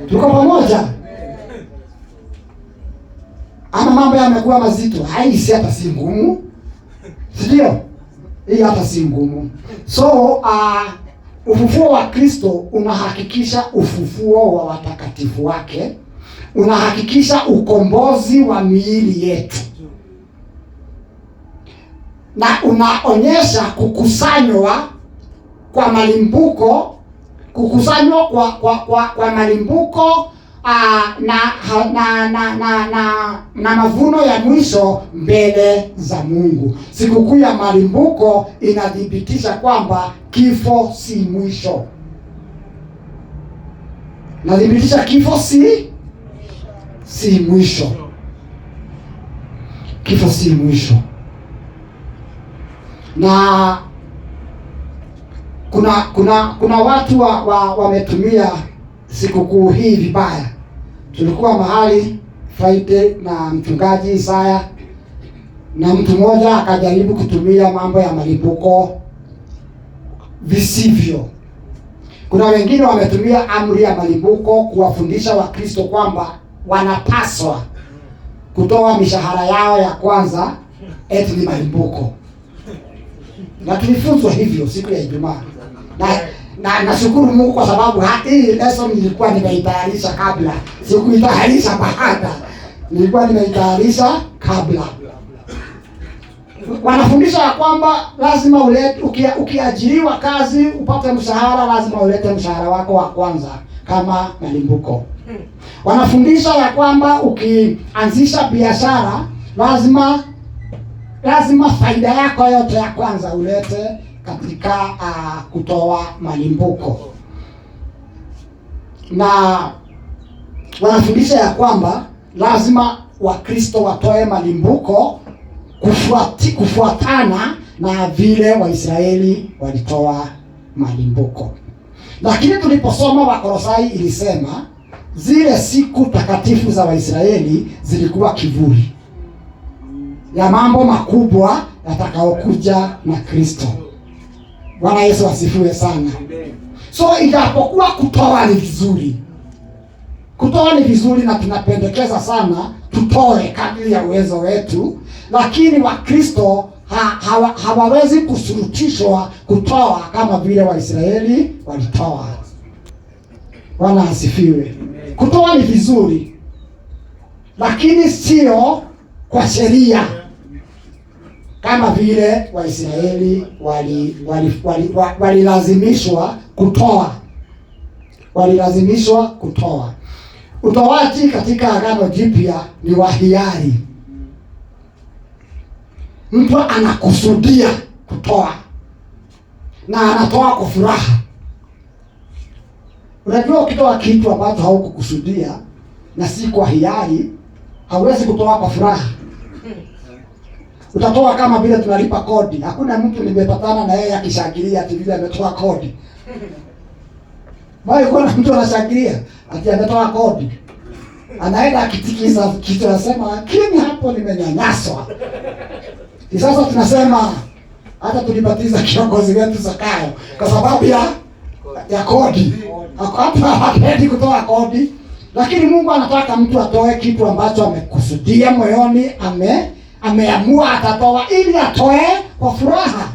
Tuko pamoja. Ama mambo yamekuwa mazito. Si hata si ngumu. Ndio? Hii hata si ngumu. So ufufuo wa Kristo unahakikisha ufufuo wa watakatifu wake. Unahakikisha ukombozi wa miili yetu. Na unaonyesha kukusanywa kwa malimbuko, kukusanywa kwa malimbuko na mavuno ya mwisho mbele za Mungu. Sikukuu ya malimbuko inadhibitisha kwamba kifo si mwisho. Inadhibitisha kifo si mwisho. Kifo si mwisho. Na kuna watu wametumia sikukuu hii vibaya. Tulikuwa mahali Friday na mchungaji Isaya, na mtu mmoja akajaribu kutumia mambo ya malimbuko visivyo. Kuna wengine wametumia amri ya malimbuko kuwafundisha Wakristo kwamba wanapaswa kutoa mishahara yao ya kwanza eti ni malimbuko. Na tulifunzwa hivyo siku ya Ijumaa. Na nashukuru Mungu kwa sababu hii lesson nilikuwa nimeitayarisha kabla. Sikuitayarisha baada. Nilikuwa nimeitayarisha kabla. Wanafundisha ya kwamba lazima ulete, ukiajiriwa kazi upate mshahara, lazima ulete mshahara wako wa kwanza kama malimbuko. Wanafundisha ya kwamba ukianzisha biashara lazima faida yako yote ya kwanza ulete katika kutoa malimbuko. Na wanafundisha ya kwamba lazima Wakristo watoe malimbuko kufuatana na vile Waisraeli walitoa malimbuko. Lakini tuliposoma Wakolosai ilisema zile siku takatifu za Waisraeli zilikuwa kivuli ya mambo makubwa yatakayokuja na Kristo. Bwana Yesu asifiwe sana. So ijapokuwa kutoa ni vizuri. Kutoa ni vizuri na tunapendekeza sana tutoe kadri ya uwezo wetu, lakini Wakristo hawawezi kusurutishwa kutoa kama vile Waisraeli walitoa. Bwana asifiwe. Kutoa ni vizuri, lakini sio kwa sheria kama vile Waisraeli walilazimishwa kutoa. Walilazimishwa kutoa. Utoaji katika Agano Jipya ni wa hiari. Mtu anakusudia kutoa na anatoa kwa furaha. Unajua ukitoa kitu ambacho haukukusudia na si kwa hiari, hauwezi kutoa kwa furaha. Utatoa kama vile tunalipa kodi. Hakuna mtu nimepatana na yeye akishangilia ati vile ametoa kodi. Bali kuna mtu anashangilia ati ametoa kodi. Anaenda akitikiza kitu anasema lakini hapo nimenyanyaswa. Sasa tunasema hata tulibatiza kiongozi wetu Zakayo kwa sababu ya kodi. Hata hapendi kutoa kodi. Lakini Mungu anataka mtu atoe kitu ambacho amekusudia moyoni, ameamua atatoa ili atoe kwa furaha.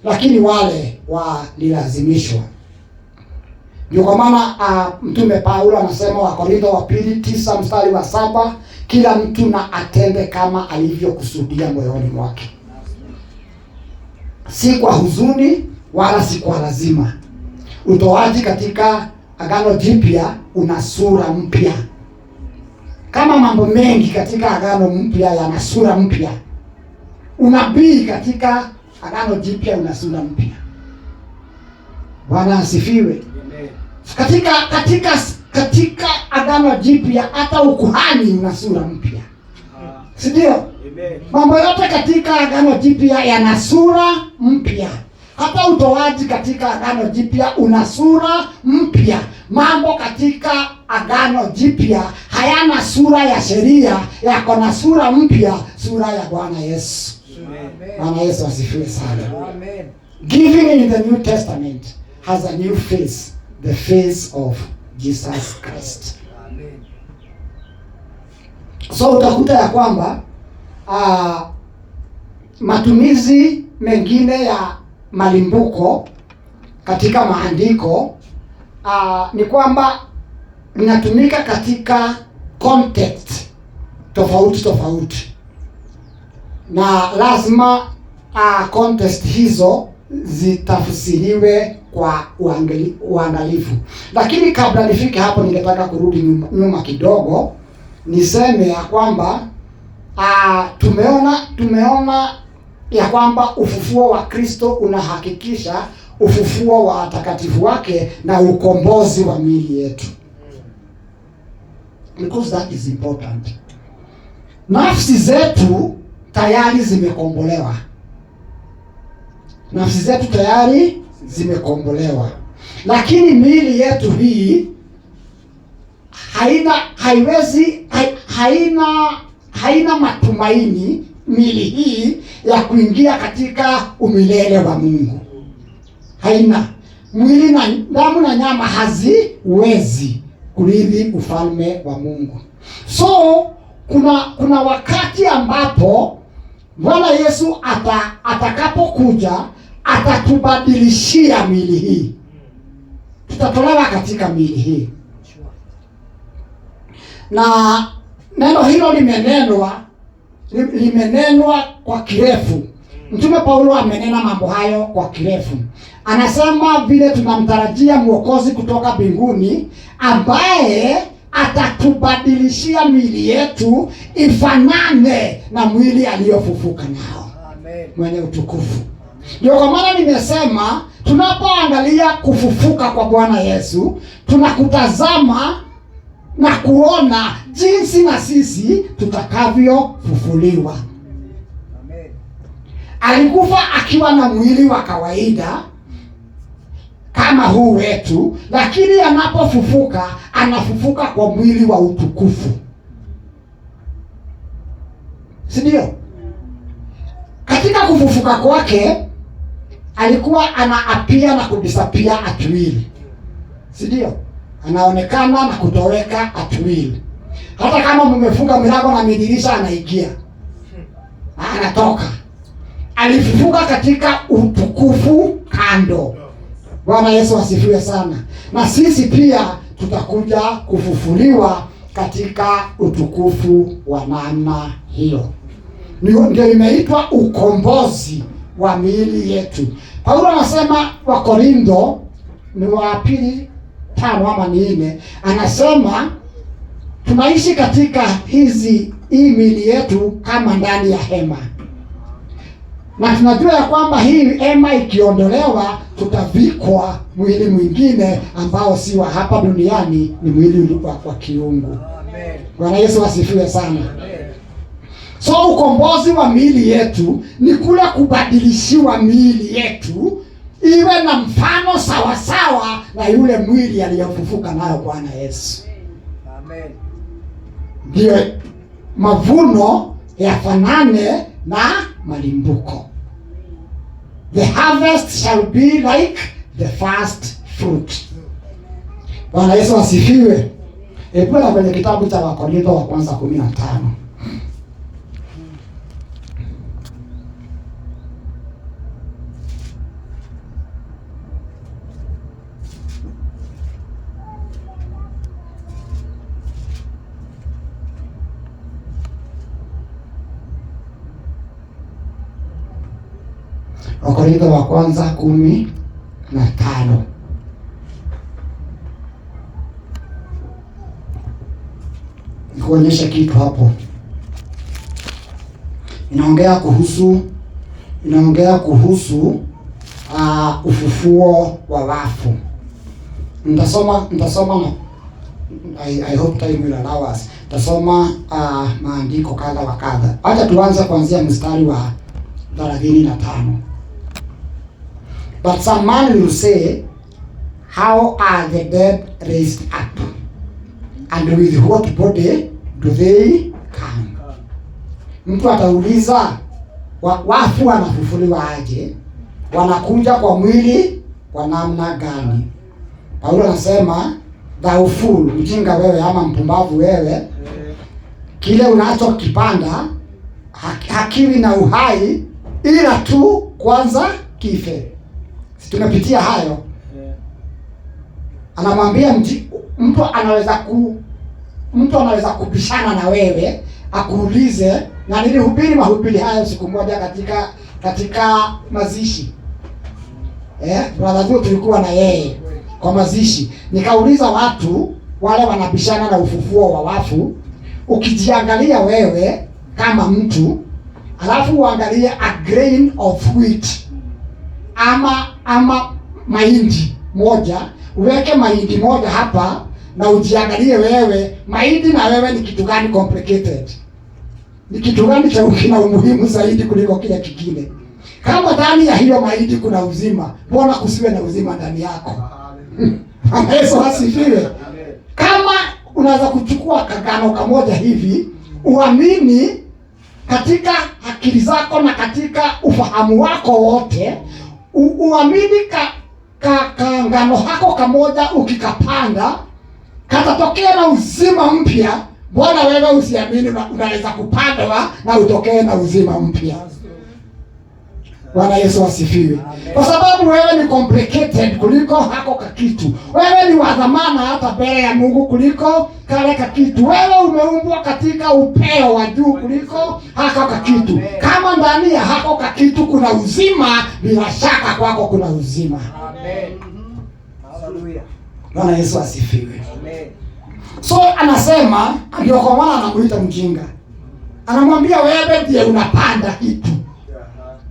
Lakini wale walilazimishwa. Ndio kwa maana Mtume Paulo anasema Wakorintho wa pili 9 mstari wa 7, kila mtu na atende kama alivyokusudia moyoni mwake. Si kwa huzuni wala si kwa lazima. Utoaji katika Agano Jipya una sura mpya. Kama mambo mengi katika Agano mpya yana sura mpya, unabii katika Agano Jipya una sura mpya. Bwana asifiwe. Katika Agano Jipya hata ukuhani una sura mpya. Si ndio? Mambo yote katika Agano Jipya yana sura mpya. Hata utoaji katika Agano Jipya una sura mpya. Mambo katika Agano Jipya hayana sura ya sheria, yako na sura mpya, sura ya Bwana Yesu. Bwana Yesu asifiwe sana. Amen. Giving in the New Testament has a new face, the face of Jesus Christ. Amen. So utakuta ya kwamba matumizi mengine ya malimbuko katika maandiko ni kwamba linatumika katika context tofauti, na lazima context hizo zitafsiriwe kwa uangalifu. Lakini kabla nifike hapo, ningetaka kurudi nyuma kidogo niseme ya kwamba tumeona ya kwamba ufufuo wa Kristo unahakikisha ufufuo wa watakatifu wake na ukombozi wa miili yetu. Because that is important. Nafsi zetu tayari zimekombolewa. Nafsi zetu tayari zimekombolewa. Lakini miili yetu hii haina matumaini, miili hii, ya kuingia katika umilele wa Mungu. Haina. Mwili na damu na nyama haziwezi kurithi ufalme wa Mungu. So kuna wakati ambapo Bwana Yesu atakapokuja atatubadilishia miili hii. Tutatolewa katika miili hii. Na neno hilo limenenwa kwa kirefu. Mtume Paulo amenena mambo hayo kwa kirefu. Anasema vile tunamtarajia Mwokozi kutoka mbinguni ambaye atatubadilishia miili yetu ifanane na mwili aliyofufuka nao. Amen. Mwenye utukufu. Ndio kwa maana nimesema tunapoangalia kufufuka kwa Bwana Yesu, tunakutazama na kuona jinsi na sisi tutakavyofufuliwa. Amen. Alikufa akiwa na mwili wa kawaida kama huu wetu, lakini anapofufuka anafufuka kwa mwili wa utukufu. Si ndio? Katika kufufuka kwake alikuwa anaapia na kudisapia atwili. Si ndio? Anaonekana na kutoweka atwili. Hata kama mmefunga milango na midirisha anaingia. Anatoka. Alifufuka katika utukufu kando. Bwana Yesu asifiwe sana. Na sisi pia tutakuja kufufuliwa katika utukufu wa namna hiyo. Ndio imeitwa ukombozi wa miili yetu. Paulo anasema Wakorintho ni wa pili 5 ama 4, anasema tunaishi katika hii miili yetu kama ndani ya hema. Na tunajua ya kwamba hii hema ikiondolewa tutavikwa mwili mwingine ambao si wa hapa duniani, ni mwili wa kiungu. Amen. Bwana Yesu asifiwe sana. Amen. So ukombozi wa miili yetu ni kule kubadilishiwa miili yetu iwe na mfano sawa sawa na yule mwili aliyofufuka nayo Bwana Yesu. Amen. Ndio mavuno yafanane na malimbuko. The harvest shall be like the first fruit. Bwana Yesu asifiwe. Hebu na kwenye kitabu cha Wakorintho wa kwanza 15. Wakorintho wa kwanza 15. Nikuonyesha kitu hapo. Inaongea kuhusu ufufuo wa wafu. Nitasoma na I hope time will allow us. Tasoma maandiko kadha wa kadha. Acha tuanze kuanzia mstari wa 35. But some man will say, how are the dead raised up? And with what body do they come? Mtu atauliza, wafu wanafufuliwa aje? Wanakuja kwa mwili wa namna gani? Paulo anasema, thou fool, mjinga wewe ama mpumbavu wewe, kile unachokipanda hakiwi na uhai ila tu kwanza kife. Si tumepitia hayo? Anamwambia mtu anaweza kubishana na wewe akuulize, na nilihubiri mahubiri hayo siku moja katika mazishi. Brother tu tulikuwa na yeye kwa mazishi. Nikauliza watu wale wanabishana na ufufuo wa wafu, ukijiangalia wewe kama mtu, alafu uangalie a grain of wheat ama mahindi moja, uweke mahindi moja hapa na ujiangalie wewe, mahindi na wewe ni kitu gani complicated? Ni kitu gani cha kina umuhimu zaidi kuliko kile kingine? Kama ndani ya hiyo mahindi kuna uzima, mbona kusiwe na uzima ndani yako? Yesu asifiwe. Kama unaweza kuchukua kagano kamoja hivi, uamini katika akili zako na katika ufahamu wako wote, uamini ngano hako kamoja ukikapanda katatokea na uzima mpya. Bwana wewe usiamini unaweza kupandwa na utokee na uzima mpya. Bwana Yesu asifiwe. Kwa sababu wewe ni complicated kuliko hako kakitu. Wewe ni wa dhamana hata mbele ya Mungu kuliko kale kakitu. Wewe umeumbwa katika upeo wa juu kuliko hako kakitu. Kama ndani ya hako kakitu kuna uzima, bila shaka kwako kuna uzima. Amen. Hallelujah. Bwana Yesu asifiwe. Amen. So anasema, ndio kwa maana anamuita mjinga. Anamwambia wewe ndiye unapanda kitu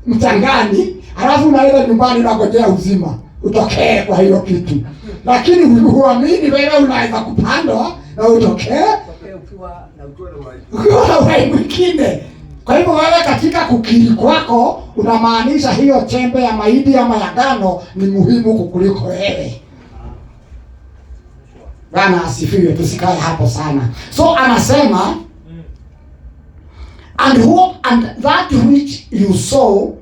mchangani, alafu unaenda nyumbani unangojea uzima utokee kwa hiyo kitu. Lakini huamini wewe unaweza kupandwa na utokee ukiwa na uhai mwingine. Kwa hivyo wewe katika kukiri kwako unamaanisha hiyo chembe ya mahindi ama ya ngano ni muhimu kukuliko wewe. Bwana asifiwe, tusikae hapo sana. So anasema, and that which you sow,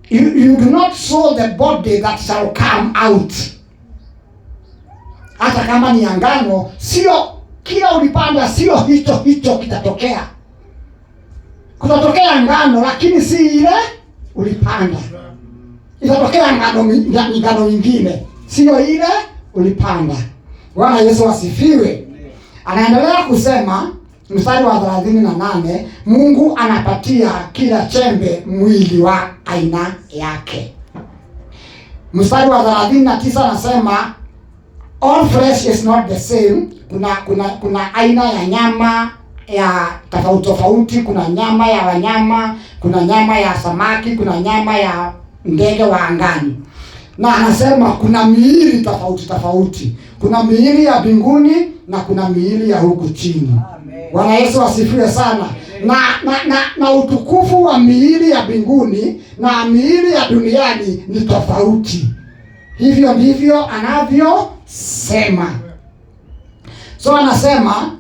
you do not sow the body that shall come out. Hata kama ni ngano, sio kila ulipanda, sio hicho kitatokea. Kutatokea ngano, lakini si ile ulipanda. Itatokea ngano nyingine, sio ile ulipanda. Bwana Yesu asifiwe. Anaendelea kusema mstari wa 38, Mungu anapatia kila chembe mwili wa aina yake. Mstari wa 39 anasema all flesh is not the same. Kuna aina ya nyama ya tofauti, kuna nyama ya wanyama, kuna nyama ya samaki, kuna nyama ya ndege wa angani. Na anasema kuna miili tofauti. Kuna miili ya mbinguni na kuna miili ya huku chini. Bwana Yesu asifiwe sana. na utukufu wa miili ya mbinguni na miili ya duniani ni tofauti. Hivyo ndivyo anavyosema. So anasema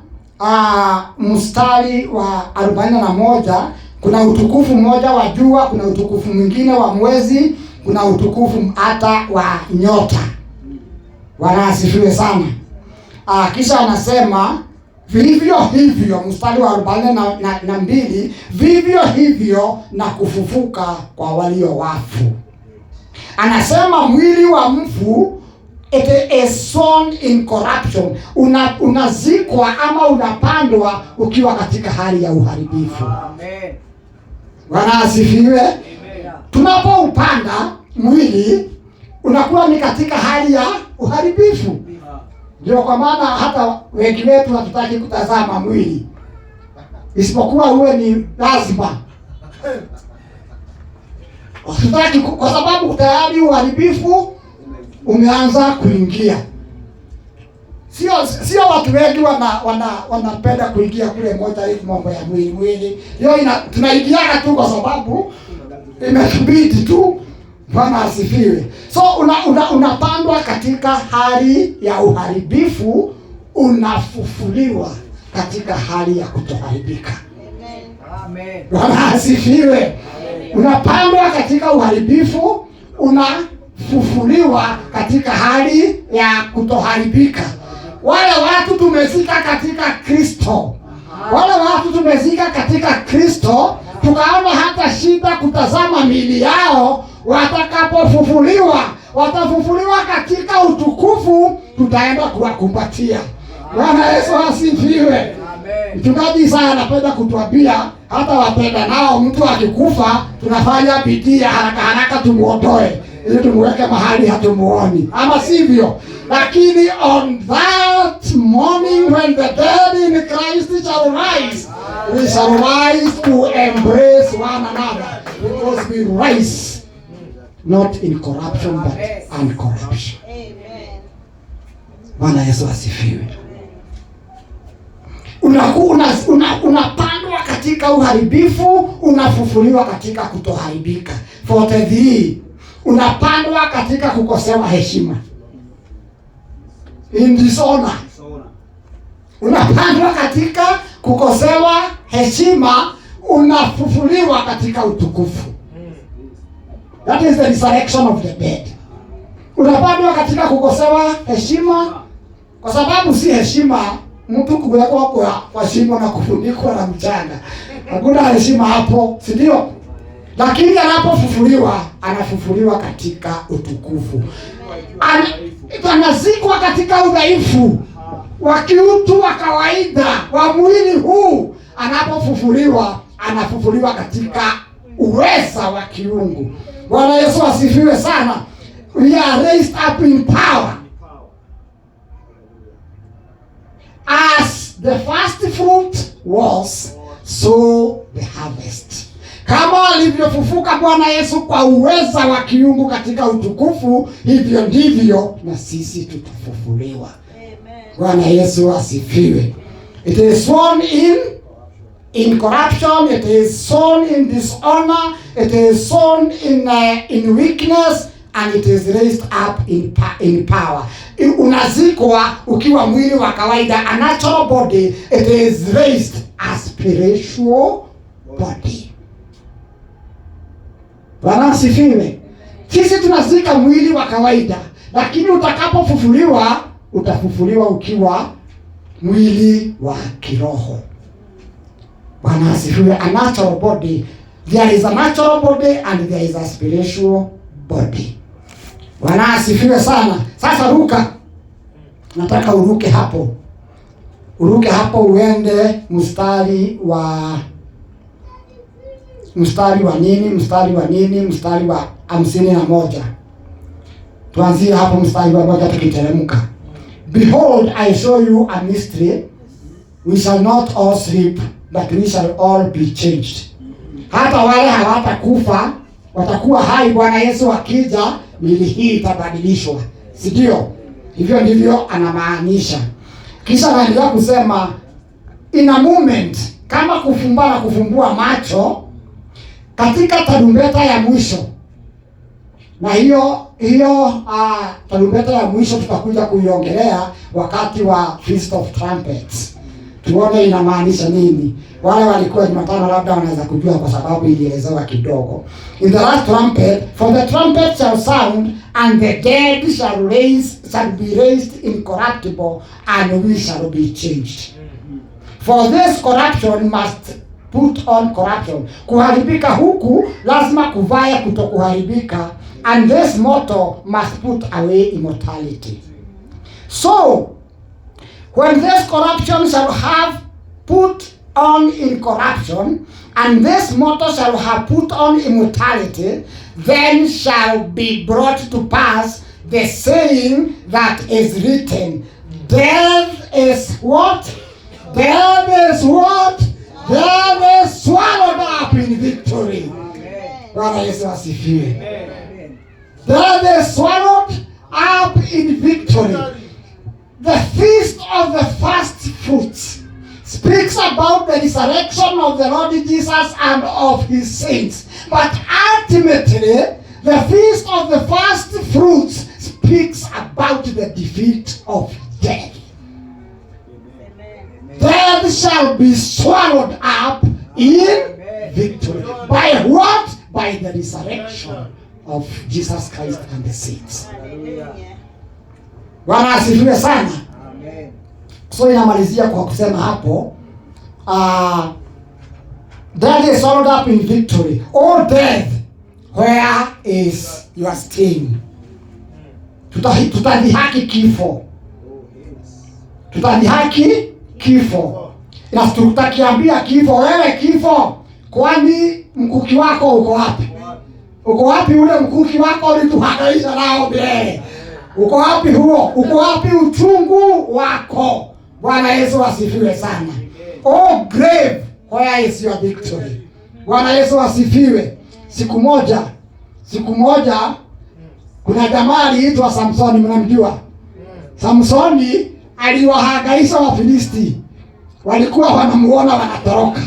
mstari wa 41, kuna utukufu mmoja wa jua, kuna utukufu mwingine wa mwezi, kuna utukufu hata wa nyota. Bwana asifiwe sana. Kisha anasema vivyo hivyo, mstari wa 42, vivyo hivyo na kufufuka kwa walio wafu. Anasema mwili wa mfu, it is sown in corruption. Unazikwa ama unapandwa ukiwa katika hali ya uharibifu. Amen. Bwana asifiwe. Tunapoupanda mwili unakuwa ni katika hali ya uharibifu. Ndio kwa maana hata wengi wetu hatutaki kutazama mwili, isipokuwa uwe ni lazima. Hatutaki kwa sababu tayari uharibifu umeanza kuingia. Sio watu wengi wanapenda kuingia kule moja hivi mambo ya mwili. Hiyo tunaingiana tu kwa sababu imetubidi tu. Bwana asifiwe. So unapandwa katika hali ya uharibifu, unafufuliwa katika hali ya kutoharibika. Amen. Bwana asifiwe. Unapandwa katika uharibifu, unafufuliwa katika hali ya kutoharibika. Wale watu tumezika katika Kristo. Wale watu tumezika katika Kristo, tukaona hata shida kutazama miili yao. Watakapofufuliwa, watafufuliwa katika utukufu, tutaenda kuwakumbatia. Bwana Yesu asifiwe. Mchungaji sana anapenda kutuambia hata wapenda nao, mtu akikufa tunafanya bidii haraka tumuondoe ili tumuweke mahali hatumuoni, ama sivyo? Lakini on that morning when the dead in Christ shall rise, we shall rise to embrace one another, because we rise not in corruption but uncorruption. Bwana Yesu asifiwe. Unapandwa katika uharibifu, unafufuliwa katika kutoharibika. 43, unapandwa katika kukosewa heshima, in dishonor. Unapandwa katika kukosewa heshima, unafufuliwa katika utukufu. That is the resurrection of the dead. Unapandwa katika kukosewa heshima, kwa sababu si heshima mtu kuwekwa kwa shimo na kufunikwa na mchanga. Hakuna heshima hapo, si ndio? Lakini anapofufuliwa, anafufuliwa katika utukufu. Anazikwa katika udhaifu wa kiutu wa kawaida wa mwili huu. Anapofufuliwa, anafufuliwa katika uweza wa kiungu. Bwana Yesu asifiwe sana. We are raised up in power. As the first fruit was, so the harvest. Kama alivyofufuka Bwana Yesu kwa uweza wa kiungu katika utukufu, hivyo ndivyo na sisi tutafufuliwa. Bwana Yesu asifiwe. It is sown in corruption, it is sown in dishonor, it is sown in weakness, and it is raised up in power. Unazikwa ukiwa mwili wa kawaida, a natural body. It is raised as spiritual body. Bwana asifiwe. Sisi tunazika mwili wa kawaida, lakini utakapofufuliwa, utafufuliwa ukiwa mwili wa kiroho. Bwana asifiwe. A natural body. There is a natural body and there is a spiritual body. Bwana asifiwe sana. Sasa ruka. Nataka uruke hapo. Uruke hapo uende mstari wa nini? Mstari wa 51. Tuanzie hapo mstari wa 1 tukiteremka. Behold, I show you a mystery. We shall not all sleep, but we shall all be changed. Hata wale hawatakufa, watakuwa hai. Bwana Yesu akija, miili hii itabadilishwa. Si ndio? Hivyo ndivyo anamaanisha. Kisha anaendelea kusema, in a moment kama kufumba na kufumbua macho katika tarumbeta ya mwisho. Na hiyo tarumbeta ya mwisho tutakuja kuiongelea wakati wa Feast of Trumpets. Tuone inamaanisha nini. Wale walikuwa Jumatano labda wanaweza kujua kwa sababu ilielezewa kidogo. In the last trumpet, for the trumpet shall sound and the dead shall be raised incorruptible and we shall be changed. For this corruption must put on corruption. Kuharibika huku lazima kuvae kutokuharibika, and this mortal must put away immortality. So when this corruption shall have put on incorruption, and this mortal shall have put on immortality, then shall be brought to pass the saying that is written, death is what? Death is what? Death is swallowed up in victory. Bwana Yesu asifiwe. Death is swallowed up in victory. The feast of the first fruits speaks about the resurrection of the Lord Jesus and of his saints. But ultimately, the feast of the first fruits speaks about the defeat of death. Death shall be swallowed up in victory. By what? By the resurrection of Jesus Christ and the saints. Bwana asifiwe sana. Amen. So inamalizia kwa kusema hapo, death is swallowed up in victory. Oh death, where is your sting? Tutadhihaki kifo. Tutadhihaki kifo. Na tutakiambia kifo, wewe kifo, kwani mkuki wako uko wapi? Uko wapi ule mkuki wako ulituhangaisha nao milele? Uko wapi huo? Uko wapi uchungu wako? Bwana Yesu asifiwe sana. Oh grave, where is your victory? Bwana Yesu asifiwe. Siku moja kuna jamaa aliitwa Samsoni, mnamjua? Samsoni aliwahangaisha Wafilisti. Walikuwa wanamuona wanatoroka,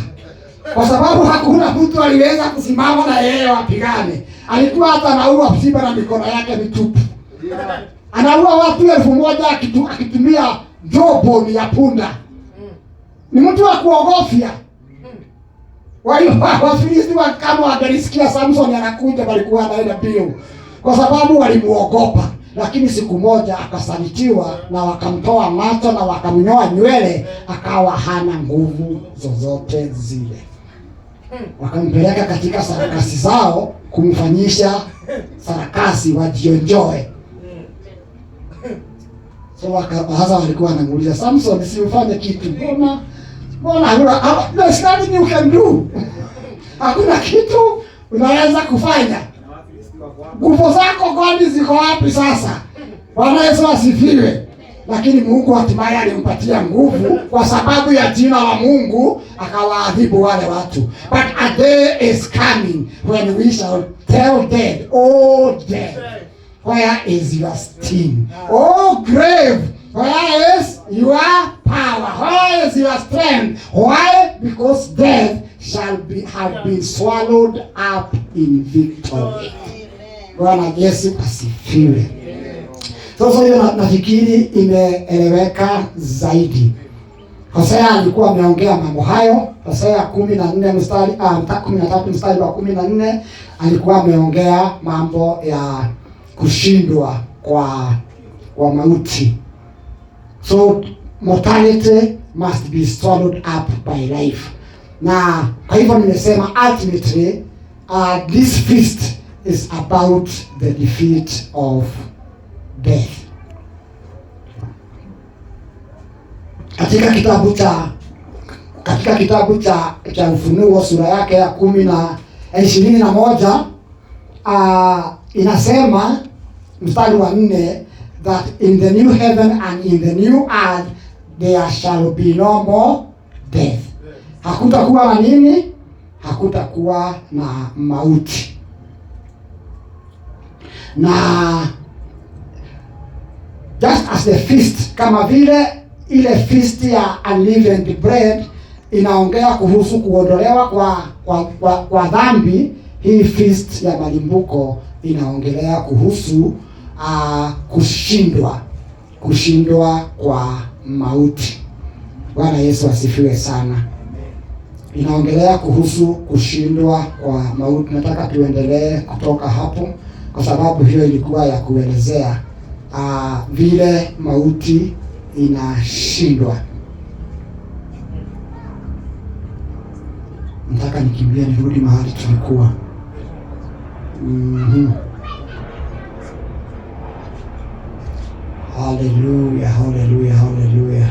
kwa sababu hakuna mtu aliweza kusimama na yeye wapigane. Alikuwa hata anaua simba na mikono yake mitupu. Anaua watu 1000 akitumia joboni ya punda. Ni mtu wa kuogofya. Wafilisti kama wangelisikia Samson anakuja walikuwa wanaenda mbio, kwa sababu walimuogopa. Lakini siku moja akasalitiwa na wakamtoa macho na wakamnyoa nywele, akawa hana nguvu zozote zile. Wakampeleka katika sarakasi zao kumfanyisha sarakasi wajionjoe. So hasa walikuwa wanamuuliza Samson, si ufanye kitu? Mbona there's nothing you can do. Hakuna kitu unaweza kufanya. Nguvu zako kwani ziko wapi sasa? Bwana Yesu asifiwe. Lakini Mungu hatimaye alimpatia nguvu kwa sababu ya jina la Mungu, akawaadhibu wale watu. But a day is coming when we shall tell death, oh death, where is your sting? Oh grave, where is your power? Where is your strength? Why? Because death have been swallowed up in victory. Bwana Yesu asifiwe. Sasa hiyo nafikiri imeeleweka zaidi. Hosea alikuwa ameongea mambo hayo. Hosea 14 mstari 13 mstari wa 14 alikuwa ameongea mambo ya kushindwa kwa mauti. So mortality must be swallowed up by life. Na kwa hivyo nimesema ultimately this feast is about the defeat of death. Katika kitabu cha Ufunuo sura yake ya 21 inasema mstari wa 4 that in the new heaven and in the new earth there shall be no more death. Hakutakuwa na nini? Hakutakuwa na mauti. Na just as the feast, kama vile ile feast ya unleavened bread inaongea kuhusu kuondolewa kwa dhambi. Hii feast ya malimbuko inaongelea kuhusu kushindwa kwa mauti. Bwana Yesu asifiwe sana. Inaongelea kuhusu kushindwa kwa mauti. Nataka tuendelee kutoka hapo, kwa sababu hiyo ilikuwa ya kuelezea vile mauti inashindwa. Nataka nikimbie nirudi mahali tulikuwa. Hallelujah, hallelujah, hallelujah.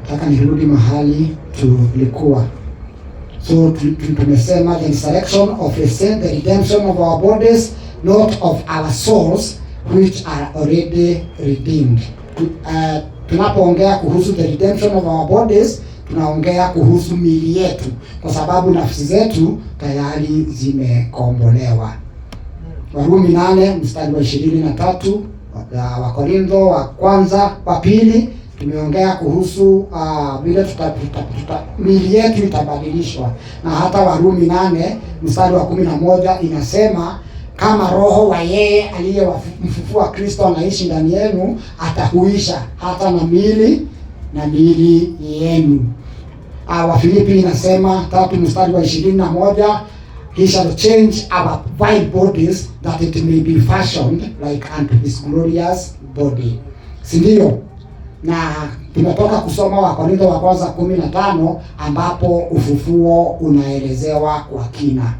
Nataka nirudi mahali tulikuwa. So tumesema the resurrection of the saint, the redemption of our bodies, not of our souls which are already redeemed. Tunapoongea kuhusu the redemption of our bodies, tunaongea kuhusu miili yetu, kwa sababu nafsi zetu tayari zimekombolewa. Warumi 8 mstari wa 23, Wakorintho wa kwanza wa pili tumeongea kuhusu vile miili yetu itabadilishwa, na hata Warumi 8 mstari wa 11 inasema kama roho wa yeye aliyemfufua Kristo anaishi ndani yenu, atahuisha hata na miili yenu. Wafilipi inasema 3 mstari wa 21, he shall change our vile bodies that it may be fashioned like unto his glorious body. Si ndio? Na tumetoka kusoma Wakorintho wa kwanza 15 ambapo ufufuo unaelezewa kwa kina.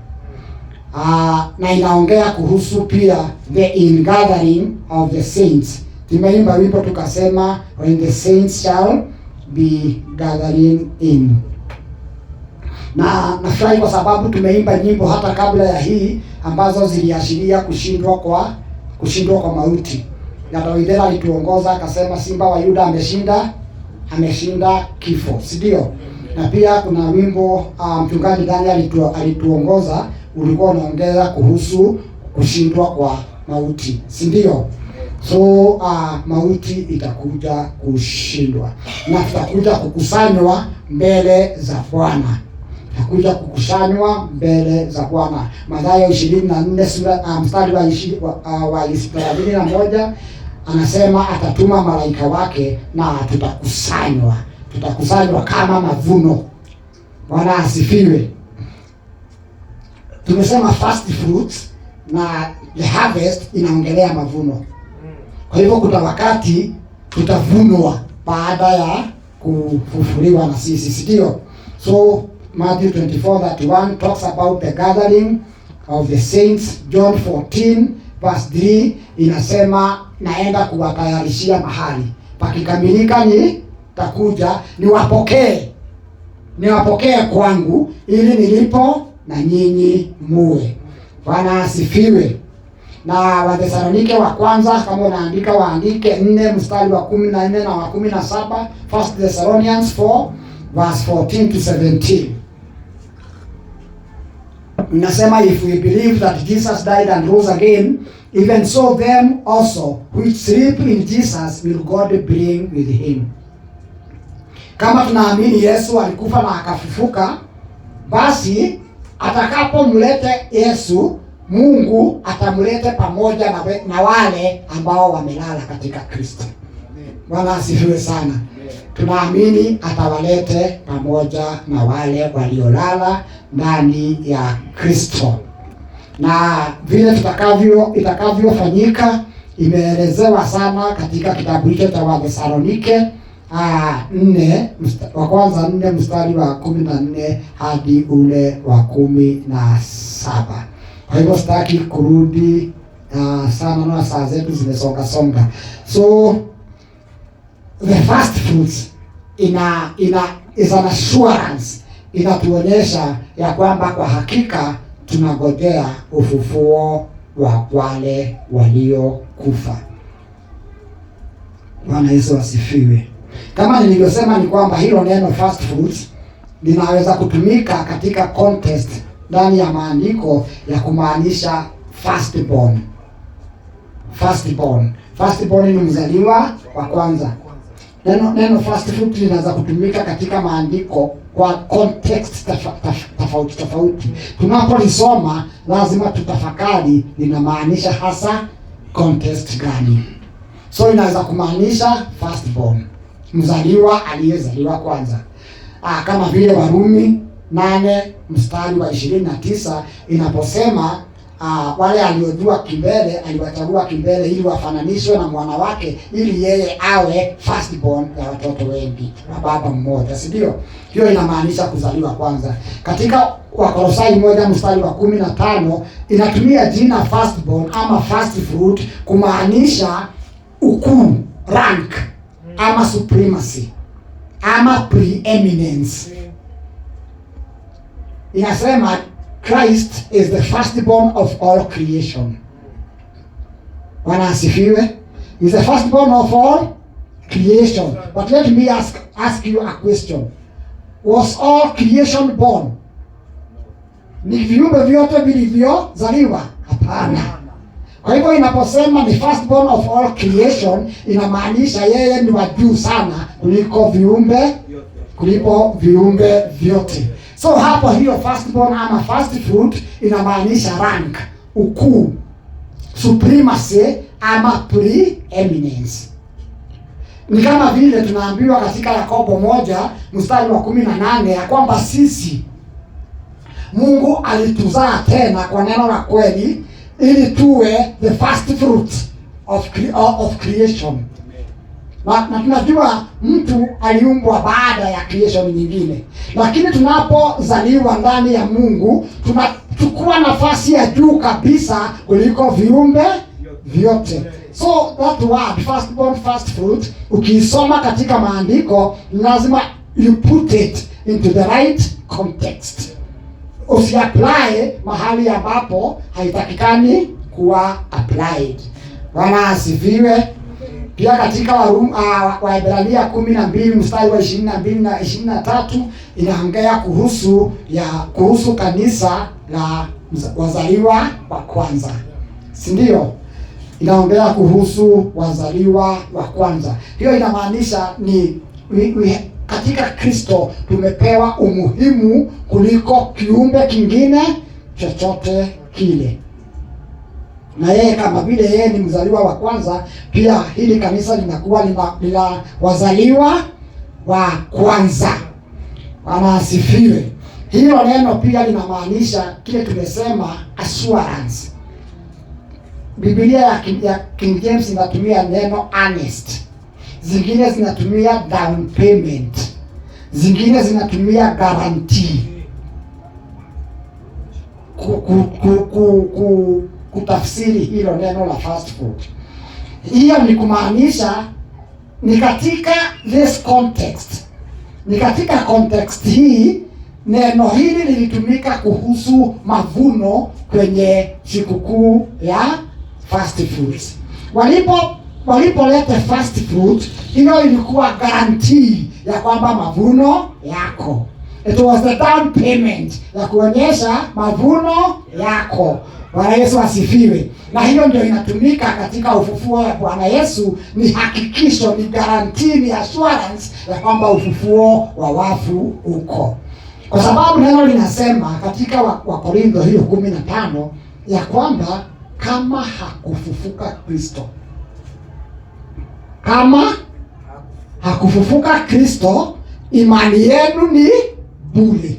Na inaongea kuhusu pia the ingathering of the saints. Tumeimba wimbo tukasema when the saints shall be gathering in. Na nafurahi kwa sababu tumeimba nyimbo hata kabla ya hii ambazo ziliashiria kushindwa kwa mauti. Na Daudi alituongoza akasema simba wa Yuda ameshinda kifo, si ndio? Na pia kuna wimbo mchungaji Daniel alituongoza ulikuwa unaongea kuhusu kushindwa kwa mauti, si ndio? So mauti itakuja kushindwa na tutakuja kukusanywa mbele za Bwana. Mathayo 24 sura mstari wa 21 anasema atatuma malaika wake na tutakusanywa kama mavuno. Bwana asifiwe. Tumesema first fruits na the harvest inaongelea mavuno. Kwa hivyo kuna wakati tutavunwa baada ya kufufuliwa na sisi, ndio? So Matthew 24:31 talks about the gathering of the saints. John 14 verse 3 inasema naenda kuwatayarishia mahali, pakikamilika nitakuja niwapokee kwangu, ili nilipo na nyinyi muwe. Bwana asifiwe. Na Wathesalonike wa kwanza kama unaandika waandike 4 mstari wa 14 na wa 17. First Thessalonians 4 verse 14 to 17. Nasema if we believe that Jesus died and rose again, even so them also which sleep in Jesus will God bring with him. Kama tunaamini Yesu alikufa na akafufuka, basi atakapomlete Yesu, Mungu atamlete pamoja na wale ambao wamelala katika Kristo. Bwana asifiwe sana. Tunaamini atawalete pamoja na wale waliolala ndani ya Kristo. Na vile itakavyofanyika imeelezewa sana katika kitabu hicho cha Wathesalonike 4 mstari wa 14 hadi ule wa 17. Kwa hivyo sitaki kurudi sana na saa zetu zimesonga. So the first fruits is an assurance, inatuonyesha ya kwamba kwa hakika tunagojea ufufuo wa wale waliokufa. Bwana Yesu asifiwe. Kama nilivyosema ni kwamba hilo neno first fruits linaweza kutumika katika context ndani ya maandiko ya kumaanisha firstborn. firstborn. Firstborn ni mzaliwa wa kwanza. Neno first fruit linaweza kutumika katika maandiko kwa context tofauti. Tunapolisoma lazima tutafakari linamaanisha hasa context gani. So inaweza kumaanisha firstborn, mzaliwa aliyezaliwa kwanza. Kama vile Warumi 8 mstari wa 29 inaposema wale aliojua kimbele aliwachagua kimbele ili wafananishwe na mwana wake ili yeye awe firstborn ya watoto wengi na baba mmoja, si ndio? Hiyo inamaanisha kuzaliwa kwanza. Katika Wakolosai 1 mstari wa 15 inatumia jina firstborn ama first fruit kumaanisha ukuu, rank ama supremacy ama preeminence. Inasema Christ is the firstborn of all creation. Bwana asifiwe. Is the firstborn of all creation. But let me ask you a question. Was all creation born? Ni viumbe vyote vilivyozaliwa? Hapana. Kwa hivyo inaposema ni firstborn of all creation, inamaanisha yeye ni wa juu sana kuliko viumbe vyote. So hapo hiyo firstborn ama first fruit inamaanisha rank, ukuu, supremacy ama preeminence. Ni kama vile tunaambiwa katika Yakobo 1 mstari wa 18 ya kwamba sisi Mungu alituzaa tena kwa neno la kweli ili tuwe the first fruit of creation. Na tunajua mtu aliumbwa baada ya creation nyingine, lakini tunapozaliwa ndani ya Mungu tunachukua nafasi ya juu kabisa kuliko viumbe vyote. So that word firstborn, first fruit, ukiisoma katika maandiko lazima you put it into the right context. Usiapply mahali ambapo haitakikani kuwa applied. Bwana asifiwe. Pia katika Waebrania 12 mstari wa 22 na 23 inaongea kuhusu kanisa la wazaliwa wa kwanza. Si ndio? Inaongea kuhusu wazaliwa wa kwanza. Hiyo inamaanisha ni katika Kristo tumepewa umuhimu kuliko kiumbe kingine chochote kile. Na yeye kama vile yeye ni mzaliwa wa kwanza, pia hili kanisa linakuwa lina wazaliwa wa kwanza. Bwana asifiwe. Hilo neno pia linamaanisha kile tumesema assurance. Biblia ya King James inatumia neno earnest. Zingine zinatumia down payment. Zingine zinatumia guarantee. Kutafsiri hilo neno la first fruit. Hiyo ni kumaanisha ni katika this context. Ni katika context hii neno hili lilitumika kuhusu mavuno kwenye sikukuu ya first fruits. Walipoleta first fruit, hiyo ilikuwa guarantee ya kwamba mavuno yako. It was the down payment ya kuonyesha mavuno yako. Bwana Yesu asifiwe. Na hiyo ndio inatumika katika ufufuo wa Bwana Yesu, ni hakikisho, ni guarantee, ni assurance ya kwamba ufufuo wa wafu uko. Kwa sababu neno linasema katika Wakorintho hiyo 15 ya kwamba kama hakufufuka Kristo, kama hakufufuka Kristo, imani yenu ni bure.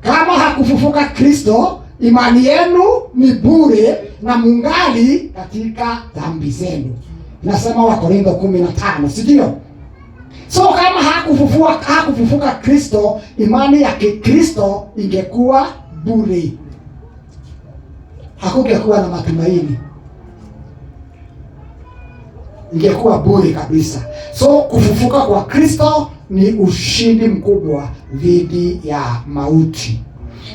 Kama hakufufuka Kristo, imani yenu ni bure na mungali katika dhambi zenu. Inasema Wakorintho 15, si ndio? So kama hakufufuka Kristo, imani ya Kristo ingekuwa bure. Hakungekuwa na matumaini. Ingekuwa bure kabisa. So kufufuka kwa Kristo ni ushindi mkubwa dhidi ya mauti.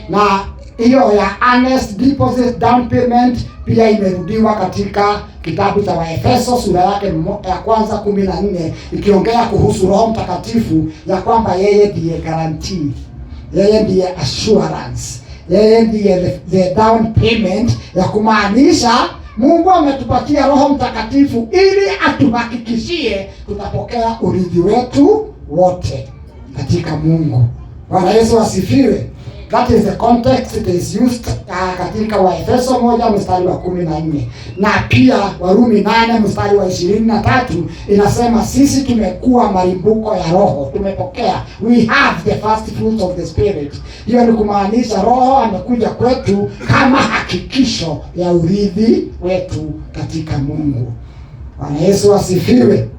Na hiyo ya earnest deposit down payment pia imerudiwa katika kitabu cha Waefeso sura yake ya kwanza 14, ikiongea kuhusu Roho Mtakatifu ya kwamba yeye ndiye guarantee, yeye ndiye assurance, yeye ndiye the down payment, ya kumaanisha Mungu ametupatia Roho Mtakatifu ili atuhakikishie tutapokea urithi wetu wote katika Mungu. Bwana Yesu asifiwe. That is the context it is used katika Waefeso 1 mstari wa 14, na pia Warumi 8 mstari wa 23 inasema sisi tumekuwa malimbuko ya Roho, tumepokea, we have the first fruits of the Spirit. Hiyo ni kumaanisha Roho amekuja kwetu kama hakikisho ya urithi wetu katika Mungu. Bwana Yesu asifiwe.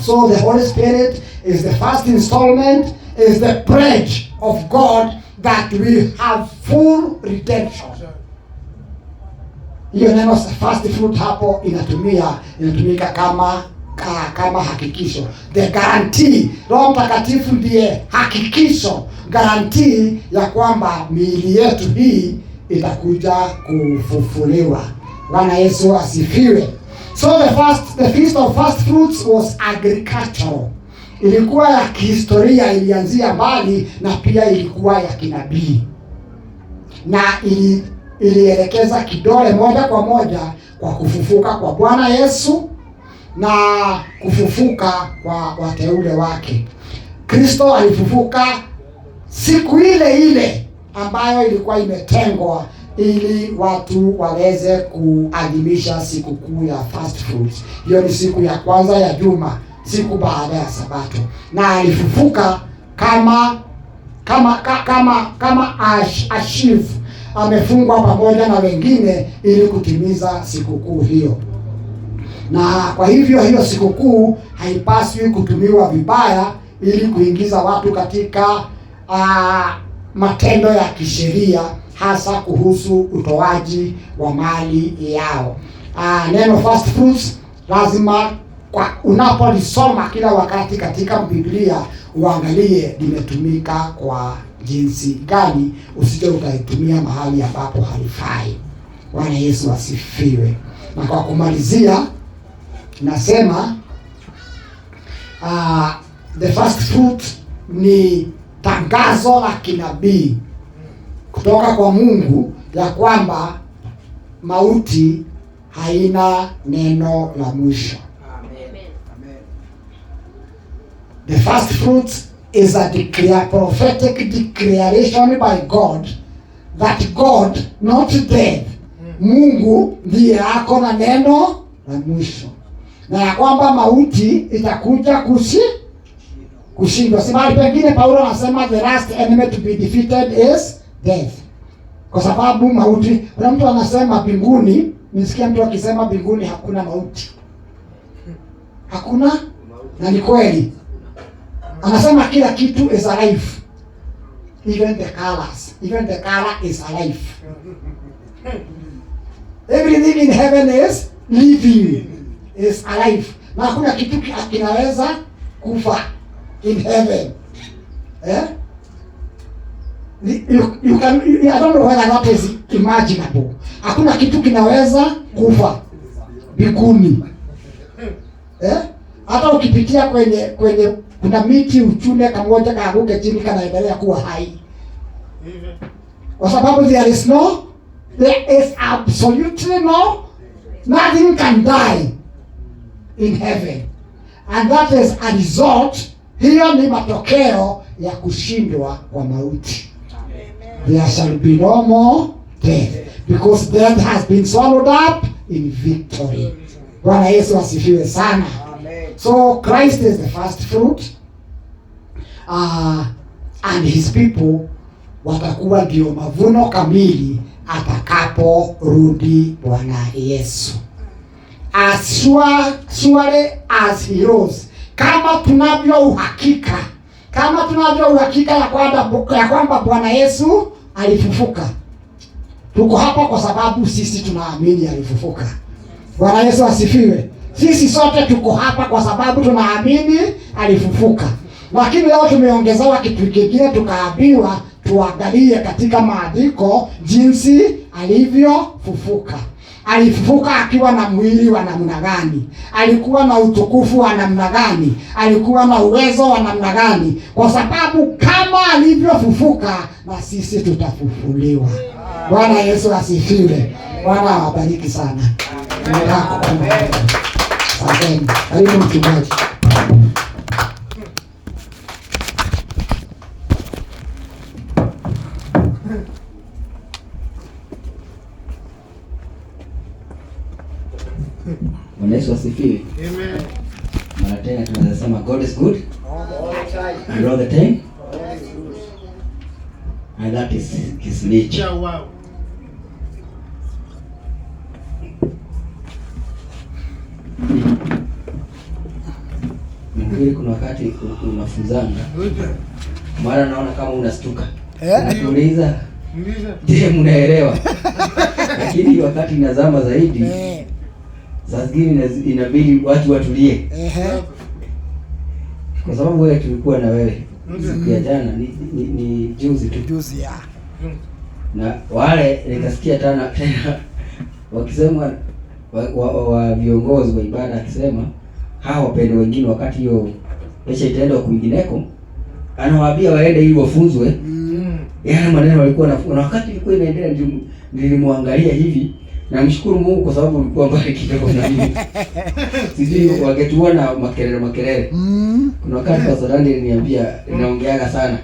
So the Holy Spirit is the first installment, is the pledge of God that we have full redemption. Hiyo neno first fruit hapo inatumika kama hakikisho. The guarantee, Roho Mtakatifu ndiye hakikisho, guarantee ya kwamba miili yetu hii itakuja kufufuliwa. Bwana Yesu asifiwe. So the feast of first fruits was agricultural. Ilikuwa ya kihistoria, ilianzia mbali, na pia ilikuwa ya kinabii, na ilielekeza kidole moja kwa moja kwa kufufuka kwa Bwana Yesu na kufufuka kwa wateule wake. Kristo alifufuka siku ile ile ambayo ilikuwa imetengwa ili watu waweze kuadhimisha sikukuu ya first fruits. Hiyo ni siku ya kwanza ya juma, siku baada ya Sabato, na alifufuka kama ashiv, amefungwa pamoja na wengine ili kutimiza sikukuu hiyo. Na kwa hivyo hiyo sikukuu haipaswi kutumiwa vibaya ili kuingiza watu katika matendo ya kisheria, hasa kuhusu utoaji wa mali yao. Neno first fruits lazima unapolisoma kila wakati katika Biblia uangalie limetumika kwa jinsi gani, usije ukaitumia mahali ambapo halifai. Bwana Yesu asifiwe. Na kwa kumalizia nasema the first fruit ni tangazo la kinabii kutoka kwa Mungu ya kwamba mauti haina neno la mwisho. The first fruits is a prophetic declaration by God that God, not death, Mungu ndiye ako na neno la mwisho, na ya kwamba mauti itakuja kushindwa. Si mahali pengine Paulo anasema the last enemy to be defeated is death, kwa sababu mauti. Kuna mtu anasema mbinguni, nisikia mtu akisema mbinguni hakuna mauti, hakuna, na ni kweli. Anasema kila kitu is alive, even the colors, even the color is alive. Everything in heaven is living, is alive. Na hakuna kitu kinaweza kufa in heaven. You can, I don't know whether that is imaginable. Hakuna kitu kinaweza kufa mbinguni. Hata ukipitia kwenye kuna miti uchune kamoja kaanguke chini kanaendelea kuwa hai. Kwa sababu there is absolutely nothing can die in heaven. And that is a result, hiyo ni matokeo ya kushindwa kwa mauti. There shall be no more death, because death has been swallowed up in victory. Bwana Yesu asifiwe sana. So Christ is the first fruit, and his people watakuwa ndio mavuno kamili atakaporudi Bwana Yesu. As surely as he rose, kama tunavyo uhakika ya kwamba Bwana Yesu alifufuka. Tuko hapa kwa sababu sisi tunaamini alifufuka. Bwana Yesu asifiwe. Sisi sote tuko hapa kwa sababu tunaamini alifufuka. Lakini leo tumeongezewa kitu kingine, tukaambiwa tuangalie katika maandiko jinsi alivyofufuka. alifufuka akiwa na mwili wa namna gani? Alikuwa na utukufu wa namna gani? Alikuwa na uwezo wa namna gani? Kwa sababu kama alivyofufuka, na sisi tutafufuliwa. Bwana Yesu asifiwe. Bwana awabariki sana. Asante. Karibu mchungaji. Bwana Yesu asifiwe. Amen. Mara tena tunaweza sema God is good and all the time, and that is his nature. Wow. Mimi kuna wakati unafunzanga, mara naona kama unastuka. Unauliza, je, mnaelewa? Lakini wakati inazama zaidi, saa zingine inabidi watu watulie. Kwa sababu wewe tulikuwa na wewe siku ya jana ni juzi tu. Juzi ya. Na wale nikasikia tena wakisema wa viongozi wa ibada akisema hawa wapende wengine, wakati hiyo pesa itaenda kwingineko, anawaambia waende ili wafunzwe. Yale maneno walikuwa na wakati ilikuwa inaendelea, nilimwangalia hivi. Namshukuru Mungu kwa sababu ulikuwa mbali kidogo na mimi. Sijui wangetuona makelele. Kuna wakati kwa Sorandi aliniambia ninaongeaga sana.